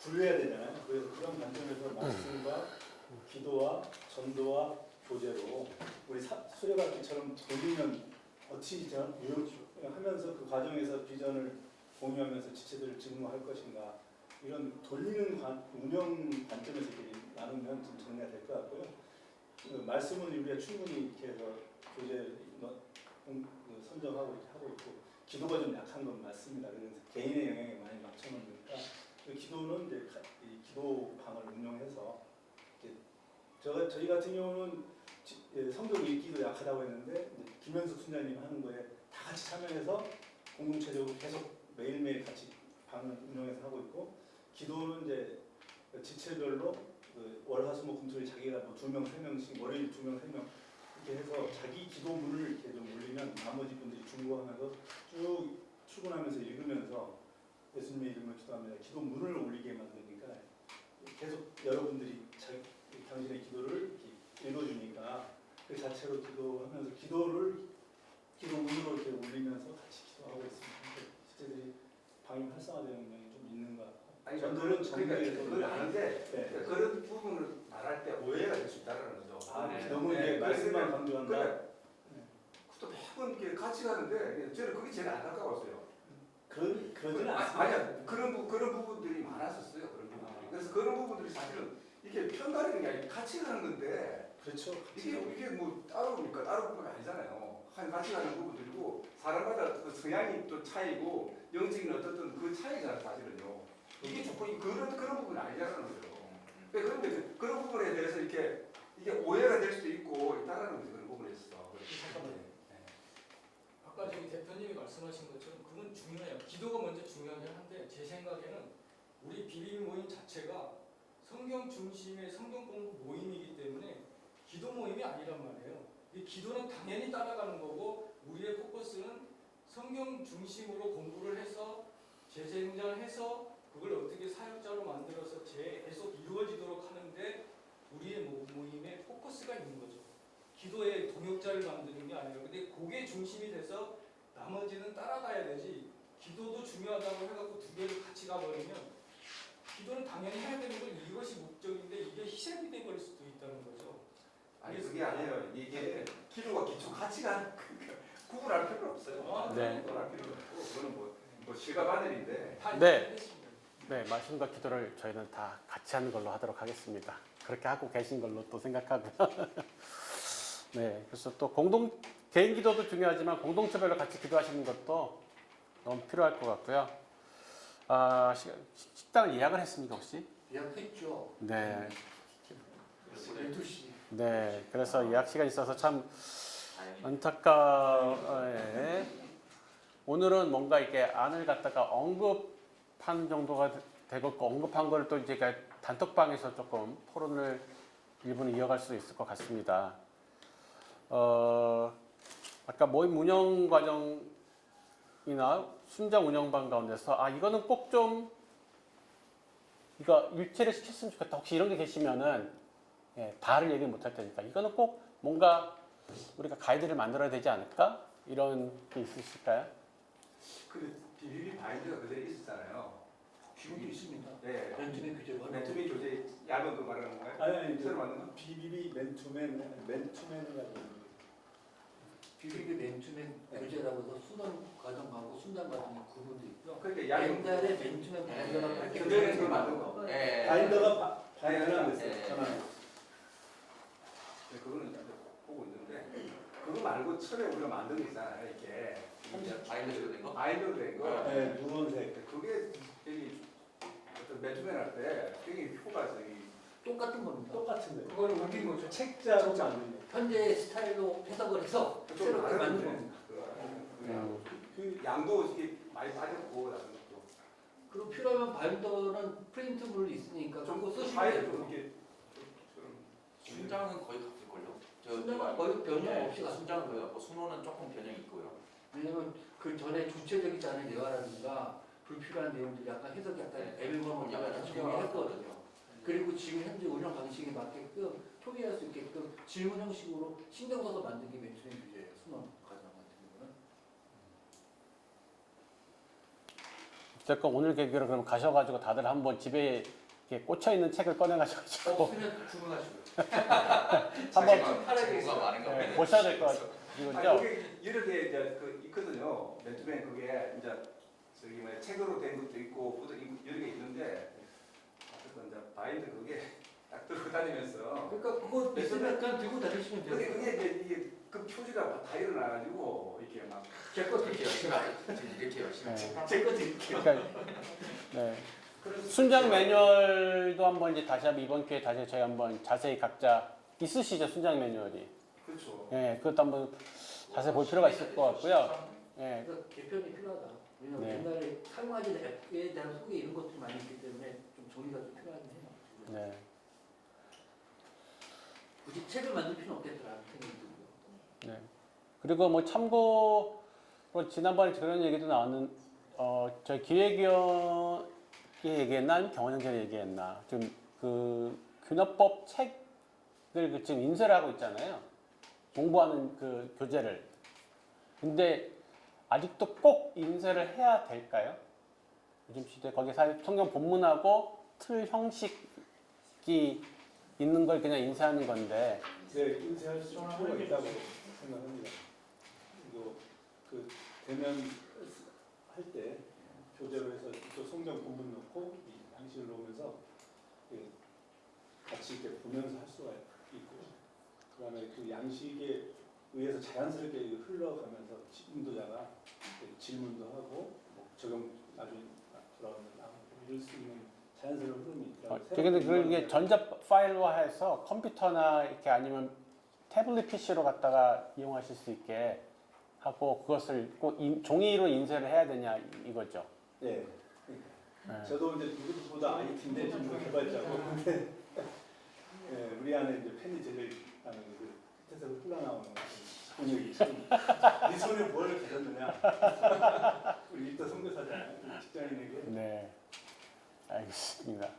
굴려야 되잖아요. 그래서 그런 관점에서 말씀과 기도와 전도와 교제로 우리 수레바퀴처럼 돌리면 어찌 하면서 그 과정에서 비전을 공유하면서 지체들을 증거할 것인가 이런 돌리는 운영 관점에서 이렇게 나누면 좀 정리가 될 것 같고요. 그 말씀은 우리가 충분히 이렇게 해서 교제 선정하고 이렇게 하고 있고 기도가 좀 약한 건 맞습니다. 그래서 개인의 영향에 많이 맞춰놓으니까 그 기도는 이제 기도방을 운영해서 저희 같은 경우는 성경 읽기도 약하다고 했는데 김현숙 순자님 하는 거에 다 같이 참여해서 공동체적으로 계속 매일매일 같이 방을 운영해서 하고 있고 기도는 이제 지체별로 월화수목금토일 자기가 뭐 2명, 3명씩 월요일 2명, 3명 이렇게 해서 자기 기도문을 이렇게 좀 올리면 나머지 분들이 중보하면서 쭉 출근하면서 읽으면서 예수님의 이름으로 기도합니다. 기도문을 올리게 만드니까 계속 여러분들이 당신의 기도를 읽어주니까 그 자체로 기도하면서 기도문으로 이렇게 올리면서 같이 기도하고 있습니다. 실제들이 방임 활성화되는 면이 좀 있는 것 같고. 아니 전도는 그러니까 그건 아는데 네. 그런 부분을 말할 때 오해가 될 수 있다는 거죠. 너무 이제 말씀만 강조한다. 그것도 매번 이렇게 같이 가는데 저는 그게 제일 안타까웠어요. 그러지는 않습니다. 아니야 그런 부분들이 많았었어요. 그런 부분들이. 그래서 그런 부분들이 사실은 이게 편가르는 게 아니라 같이 가는 건데. 그렇죠. 이게 뭐 따로 부분이 아니잖아요. 같이 가는 부분들이고 사람마다 그 성향이 또 차이고 영적인 어떤 그 차이잖아요. 사실은요. 이게 조건이 그런 부분은 아니라는 거죠. 그런데 그런 부분에 대해서 이게 오해가 될 수도 있고 있다라는 거죠. 그런 부분에 있어서. 아까 저기 대표님이 말씀하신 것처럼 그건 중요해요. 기도가 먼저 중요하긴 한데 제 생각에는 우리 비밀 모임 자체가 성경 중심의 성경 공부 모임이기 때문에 기도 모임이 아니란 말이에요. 이 기도는 당연히 따라가는 거고 우리의 포커스는 성경 중심으로 공부를 해서 재생장을 해서 그걸 어떻게 사역자로 만들어서 계속 이루어지도록 하는데 우리의 모임에 포커스가 있는 거죠. 기도의 동역자를 만드는 게 아니라 근데 그게 중심이 돼서 나머지는 따라가야 되지 기도도 중요하다고 해갖고 두 개를 같이 가버리면 기도는 당연히 해야 되는 건 이것이 목적인데 이게 희생이 돼버릴 수도 있다는 거죠. 아니 그게 아니에요. 이게 기도와 기초 같이 가는 구분할 필요는 없어요. 네. 구분할 필요는 없고 그거는 뭐 실가바늘인데. 네, 말씀과 기도를 저희는 다 같이 하는 걸로 하도록 하겠습니다. 그렇게 하고 계신 걸로 또 생각하고요. 네, 그래서 또 개인 기도도 중요하지만 공동체별로 같이 기도하시는 것도 너무 필요할 것 같고요. 식당을 예약을 했습니까 혹시? 예약했죠. 네. 12시. 네, 그래서 예약 시간이 있어서 참 예. 오늘은 뭔가 이렇게 안을 갖다가 언급한 정도가 되고 언급한 걸 또 이제 단톡방에서 조금 토론을 일부는 이어갈 수 있을 것 같습니다. 아까 모임 운영 과정 운영이나 순장 운영반 가운데서 아 이거는 꼭 좀 이거 일체를 시켰으면 좋겠다. 혹시 이런 게 계시면은 예, 다를 얘기 못 할 테니까 이거는 꼭 뭔가 우리가 가이드를 만들어야 되지 않을까? 이런 게 있으실까요? 그 BBB 바인드가 그대로 있었잖아요. 지금도 있습니다. 네. 맨투맨 규제가 맨투맨 교재 얇은 거 말하는 건가요? 아니 새로 만든 거? BBB 맨투맨이라고 비비비 맨투맨 교재라고 해서 수능 과정하고 순장 과정이 구분돼 있죠. 그러니까 얇은 옛날에 맨투맨 바인더가 그대로 그 만든 거. 예. 바인더가 바인더는 안 됐어요. 네. 전환. 네, 그거는 이제 보고 있는데 그거 말고 처음에 우리가 만든 거 있잖아요. 이렇게 이제 바인더로 된 거? 바인더로 된 거. 네, 누런색. 그게 되게 어떤 맨투맨 할 때 되게 표가 저기 똑같은 겁니다. 똑같은데. 그거를 옮긴 거죠. 책자로 만든 거. 현재 스타일로 해석을 해서 좀 새롭게 만든 다른데 겁니다. 그 양도 이게 많이 빠졌고 나는 또 그리고 필요하면 바인더는 프린트물이 있으니까 좀 그거 쓰시면 파일 돼요. 좀 이렇게 순장은 거의 같을걸요? 순장은 거의 변형 네, 없이 갔습니다. 순장은 거의 같고 순호는 조금 변형이 있고요. 왜냐면 그 전에 주체적이지 않은 대화라든가 불필요한 내용들이 약간 해석이 약간 애매모호하고 약간 정리했거든요. 그리고 지금 현재 운영 방식에 맞게끔 토의할 수 있게끔 질문 형식으로 신경 써서 만든 게 맨투맨 규제예요. 순원 과정 같은 경우는. 어쨌건 오늘 계기로 그럼 가셔가지고 다들 한번 집에 이렇게 꽂혀 있는 책을 꺼내가지고 없으면 주문하시고요. 한번 자기가 많은 거 네, 보셔야 될 것 아니, 같아요. 그게 여러 개 이제 그 있거든요. 맨투맨 그게 이제 저기 뭐 책으로 된 것도 있고 보도 여러 개 있는데 어쨌든 이제 바인드 그게 딱 들고 다니면서 그러니까 그거 있으면 그냥 들고 다니시면 돼요. 그게 이제 이게 그 표지가 다 일어나가지고 이렇게 막 제거 이렇게 드릴게요. 열심히 지금 이렇게 열심히 네. 제거 드릴게요. 그러니까 네. 순장 매뉴얼도 한번 이제 다시 한번 이번 기회에 다시 저희 한번 자세히 각자 있으시죠 순장 매뉴얼이. 그렇죠. 예, 그것도 한번 자세히 볼 필요가 있을 것 같고요. 예, 그래서 개편이 필요하다. 왜냐면 네. 옛날에 사용하지 앱에 대한 소개 이런 것들이 많이 있기 때문에 좀 정리가 좀 필요하긴 해요. 네. 굳이 책을 만들 필요는 없겠더라는 생각이 들고요. 네. 그리고 뭐 참고로 지난번에 그런 얘기도 나왔는 저희 기획위원이 얘기했나 아니면 경원형제가 얘기했나 지금 그 균형법 책을 지금 인쇄를 하고 있잖아요. 공부하는 그 교재를. 근데 아직도 꼭 인쇄를 해야 될까요? 요즘 시대 거기 사실 성경 본문하고 틀 형식이 있는 걸 그냥 인쇄하는 건데. 네, 인쇄할 필요가 있다고 생각합니다. 그리고 그 대면 할 때 교재로 해서 또 성경 본문 넣고 이 양식을 넣으면서 같이 이렇게 보면서 할 수가 있고, 그다음에 그 양식에 의해서 자연스럽게 흘러가면서 인도자가 질문도 하고 뭐 적용 나중에 돌아오면 이럴 수 있는 자연스러운 흐름이 있더라고요. 근데 그게 전자 파일로 해서 컴퓨터나 이렇게 아니면 태블릿 PC로 갖다가 이용하실 수 있게 하고 그것을 꼭 종이로 인쇄를 해야 되냐 이거죠. 네. 네. 저도 이제 누구보다 IT인데 좀 개발자고 근데 네, 우리 안에 이제 펜이 제일 나는 그 끝에서 흘러나오는 손이 이 손에 뭘 가졌느냐 우리 일도 선교사잖아요 직장인에게. 네, 알겠습니다.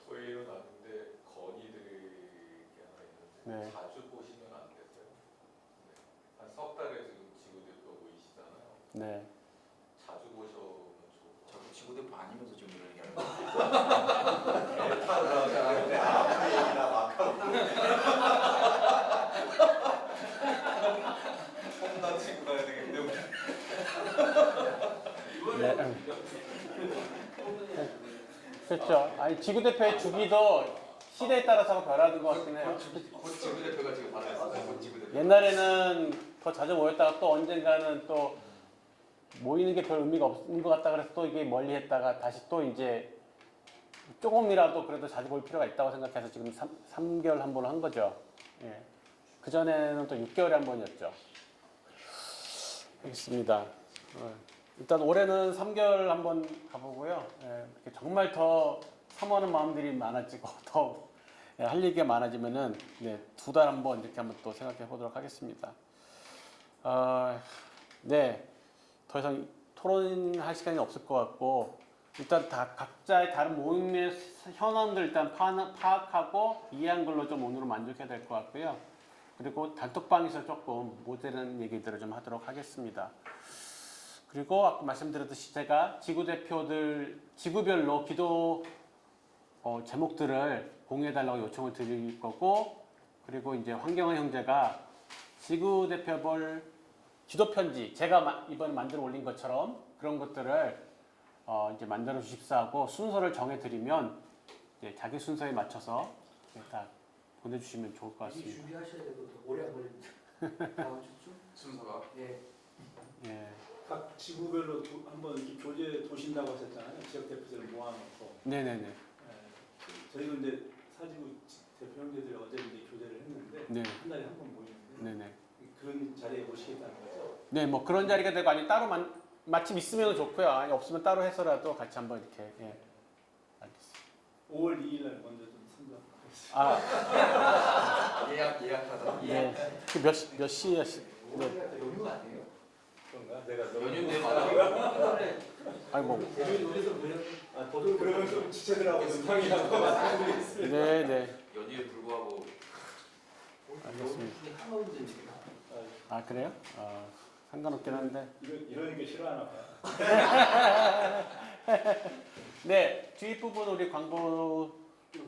토의로 나는데 건의드릴 게 하나 있는데 네. 자주 보시면 안 되세요? 네. 한 석 달에 지금 지구대표 보이시잖아요. 네. 자주 보셔면 좋을 것 저도 지구대표 아니면서 지금 이런 얘기하는 거예요. 홈나 치고 가야 되기 때문에. 네. 그렇죠. 아니 지구 대표의 주기도 시대에 따라서 변하는 것 같긴 해요. 곧 지구대표가 지금 받아있어요. 곧 지구대표. 옛날에는 더 자주 모였다가 또 언젠가는 또 모이는 게 별 의미가 없는 것 같다 그래서 또 이게 멀리 했다가 다시 또 이제 조금이라도 그래도 자주 볼 필요가 있다고 생각해서 지금 3개월 한 번 한 거죠. 예. 그전에는 또 6개월에 한 번이었죠. 알겠습니다. 일단 올해는 3개월 한 번 가보고요. 예. 이렇게 정말 더 사모하는 마음들이 많아지고 더 할 얘기가 많아지면은 네, 2달 한 번 이렇게 한번 또 생각해 보도록 하겠습니다. 네. 더 이상 토론할 시간이 없을 것 같고 일단 다 각자의 다른 모임의 현황들 일단 파악하고 이해한 걸로 좀 오늘은 만족해야 될 것 같고요. 그리고 단톡방에서 조금 모자란 얘기들을 좀 하도록 하겠습니다. 그리고 아까 말씀드렸듯이 제가 지구 대표들 지구별로 기도 제목들을 공유해달라고 요청을 드릴 거고, 그리고 이제 황경환 형제가 지구 대표별 기도 편지 제가 이번에 만들어 올린 것처럼 그런 것들을 이제 만들어 주십사 하고 순서를 정해드리면 이제 자기 순서에 맞춰서 다 보내주시면 좋을 것 같습니다. 준비하셔야 되고 오래 안 걸립니다. 다음 주쯤? 순서가 예. 예. 각 지구별로 한번 이렇게 교재 도신다고 하셨잖아요. 지역 대표들을 모아놓고. 네네네. 예. 저희도 이제 사지구 대표 형제들이 어제 이제 교재를 했는데 네. 한 달에 한 번 모이는데 네네. 그런 자리에 오시겠다는 거죠? 네, 뭐 그런 자리가 되고 아니 따로 마침 있으면 좋고요. 아니 없으면 따로 해서라도 같이 한번 이렇게. 예. 알겠습니다. 5월 2일 날 먼저 좀 선정하겠습니다. 아, 예약하다. 네. 몇 시에 하시? 네. 연휴가 아니에요? 그런가? 내가 너무 연휴인데 맞아요. 아니 뭐. 그러면 좀 주체들하고 좀 상의하고 말씀드리겠습니다. 네, 네. 연휴에 불구하고 알겠습니다. 한 번도 지금. 아 그래요? 상관없긴 한데. 이러니까 싫어하나 봐요. 네, 뒷부분 우리 광고.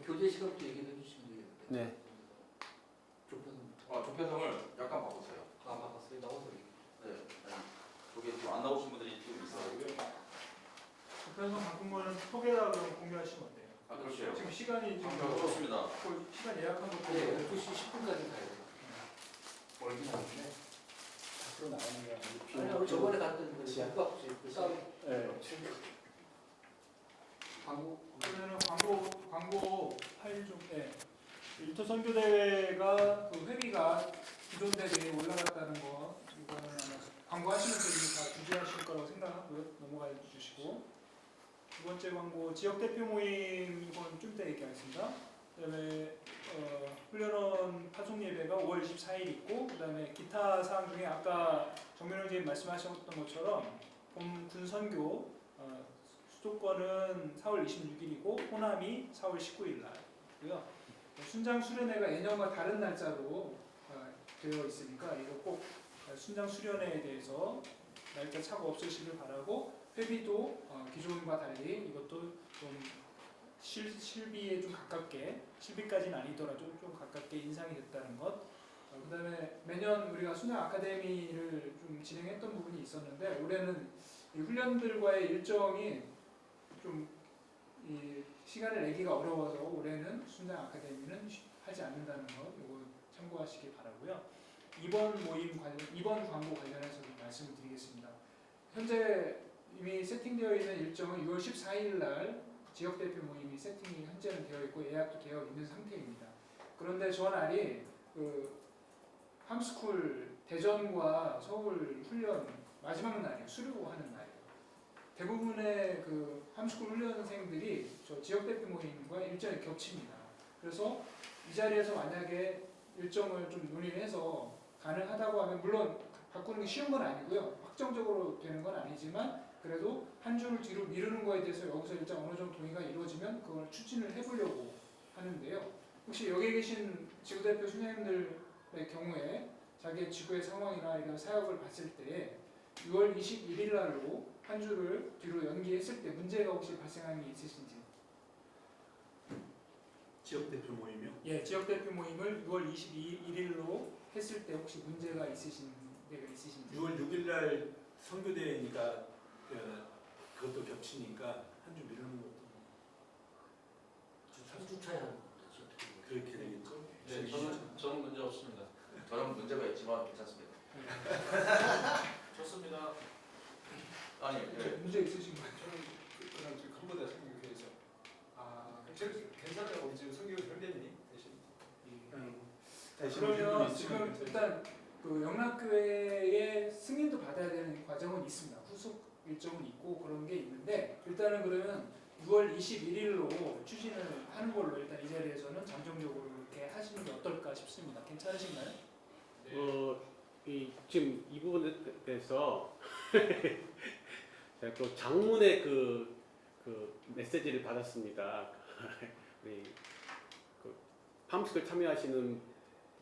교재 시간도 얘기해 주시면 되겠는데. 네. 조편성을 약간 바꿨어요. 바꿨어요. 나와서. 네. 저게 지금 안 나오신 분들이 좀 있어요. 조편성 바꾼 거는 톡에다 그럼 공유하시면 어때요? 아, 그렇죠. 지금 시간이 지금 그렇습니다. 시간 예약한 것도 네, 12시 10분까지 가야 돼요. 멀긴 한데. 앞으로 나가는 게 아니고. 아니, 우리 저번에 갔던 그 지하. 국밥집 그 싸움. 네. 광고. 그러면은 광고 파일 좀. 네. 일터 선교 대회가 그 회비가 기존 대회에 올라갔다는 거 이거는 아마 광고하시는 분이 다 주지하실 거라고 생각하고요. 넘어가 주시고. 두 번째 광고 지역 대표 모임 이건 좀 이따 얘기하겠습니다. 그다음에 훈련원 파송 예배가 5월 24일 있고, 그다음에 기타 사항 중에 아까 정민호 선생님 말씀하셨던 것처럼 군 선교 수도권은 4월 26일이고 호남이 4월 19일 날이고요. 순장 수련회가 예년과 다른 날짜로 되어 있으니까 이거 꼭 순장 수련회에 대해서 날짜 차고 없으시길 바라고, 회비도 기존과 달리 이것도 좀 실비에 좀 가깝게, 실비까지는 아니더라도 좀 가깝게 인상이 됐다는 것. 그다음에 매년 우리가 순장 아카데미를 좀 진행했던 부분이 있었는데 올해는 이 훈련들과의 일정이 좀 이 시간을 내기가 어려워서 올해는 순장 아카데미는 하지 않는다는 것, 이거 참고하시기 바라고요. 이번 광고 관련해서 좀 말씀을 드리겠습니다. 현재 이미 세팅되어 있는 일정은 6월 14일 날 지역 대표 모임이 세팅이 현재는 되어 있고 예약도 되어 있는 상태입니다. 그런데 저 날이 그 함스쿨 대전과 서울 훈련 마지막 날이에요. 수료하는 날이에요. 대부분의 그 함스쿨 훈련생들이 저 지역 대표 모임과 일정이 겹칩니다. 그래서 이 자리에서 만약에 일정을 좀 논의를 해서 가능하다고 하면, 물론 바꾸는 게 쉬운 건 아니고요. 확정적으로 되는 건 아니지만 그래도 한 주를 뒤로 미루는 거에 대해서 여기서 일단 어느 정도 동의가 이루어지면 그걸 추진을 해보려고 하는데요. 혹시 여기 계신 지구대표 수녀님들의 경우에 자기의 지구의 상황이나 이런 사역을 봤을 때 6월 21일 날로 한 주를 뒤로 연기했을 때 문제가 혹시 발생한 게 있으신지? 지역 대표 모임이요? 예, 지역 대표 모임을 6월 21일로 했을 때 혹시 문제가 있으신 데가 있으신지? 6월 6일 날 선교대회니까 그것도 겹치니까 한 주 미루는 것도 3주 차이 하는 그렇게 되겠죠? 네, 저는 문제 없습니다. 저는 문제가 있지만 괜찮습니다. 좋습니다. 아니, 문제 있으신 거예요? 저는 그냥 지금 컴보다 선교회에서 괜찮다고 우리 지금 선교 형제님이 대신 그러면 지금 일단 그 영락교회의 승인도 받아야 되는 과정은 있습니다. 후속 일정은 있고 그런 게 있는데, 일단은 그러면 6월 21일로 추진을 하는 걸로 일단 이 자리에서는 잠정적으로 이렇게 하시는 게 어떨까 싶습니다. 괜찮으신가요? 지금 이 부분에 대해서 제가 또 장문의 그 메시지를 받았습니다. 우리 그 팜스쿨 참여하시는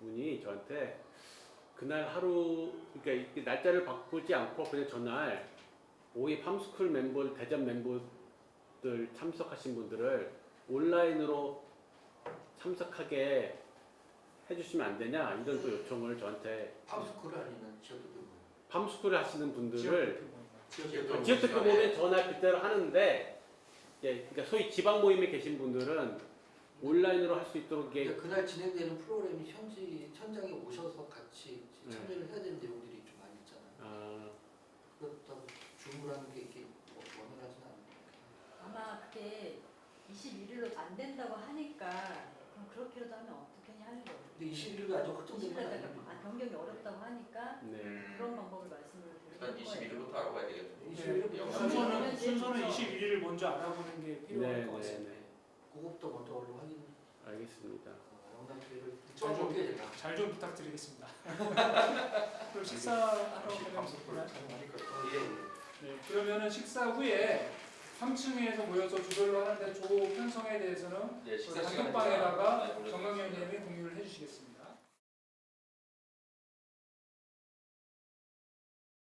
분이 저한테 그날 하루, 그러니까 이 날짜를 바꾸지 않고 그냥 전날 오이 팜스쿨 멤버, 대전 멤버들 참석하신 분들을 온라인으로 참석하게 해주시면 안 되냐 이런 또 요청을 저한테. 팜스쿨 아니면 지역대표 모임. 팜스쿨 하시는 분들을 지역대표 지역대표 모임은 전화 그대로 하는데, 예, 그러니까 소위 지방 모임에 계신 분들은 온라인으로 할 수 있도록 이게 그러니까 그날 진행되는 프로그램이 현장에 오셔서 같이 참여를 해야 되는 내용들이 좀 많이 있잖아요. 그렇다고 주문하는 게 이렇게 원활하진 않아요. 아마 그게 21일로 안 된다고 하니까 그럼 그렇게라도 하면 어떻게 하는 거예요. 근데 21일도 아직 확정된 건 아니에요. 변경이 어렵다고 하니까 네. 그런 방법을 말씀을 일단 드리는 거예요. 21일부터 알아봐야 되겠네요. 21일부터 순서는 21일을 먼저 알아보는 게 필요할 것 같습니다. 그것도 먼저 얼른 확인. 알겠습니다. 영상 기회를 좀 어떻게 되나? 잘 좀 부탁드리겠습니다. 그럼 식사하러 가면 네, 그러면은 식사 후에 3층에서 모여서 주별로 하는데 조 편성에 대해서는 네, 식사 시간에 단톡방에다가 제가, 네, 정강영 선생님이 공유를 해주시겠습니다.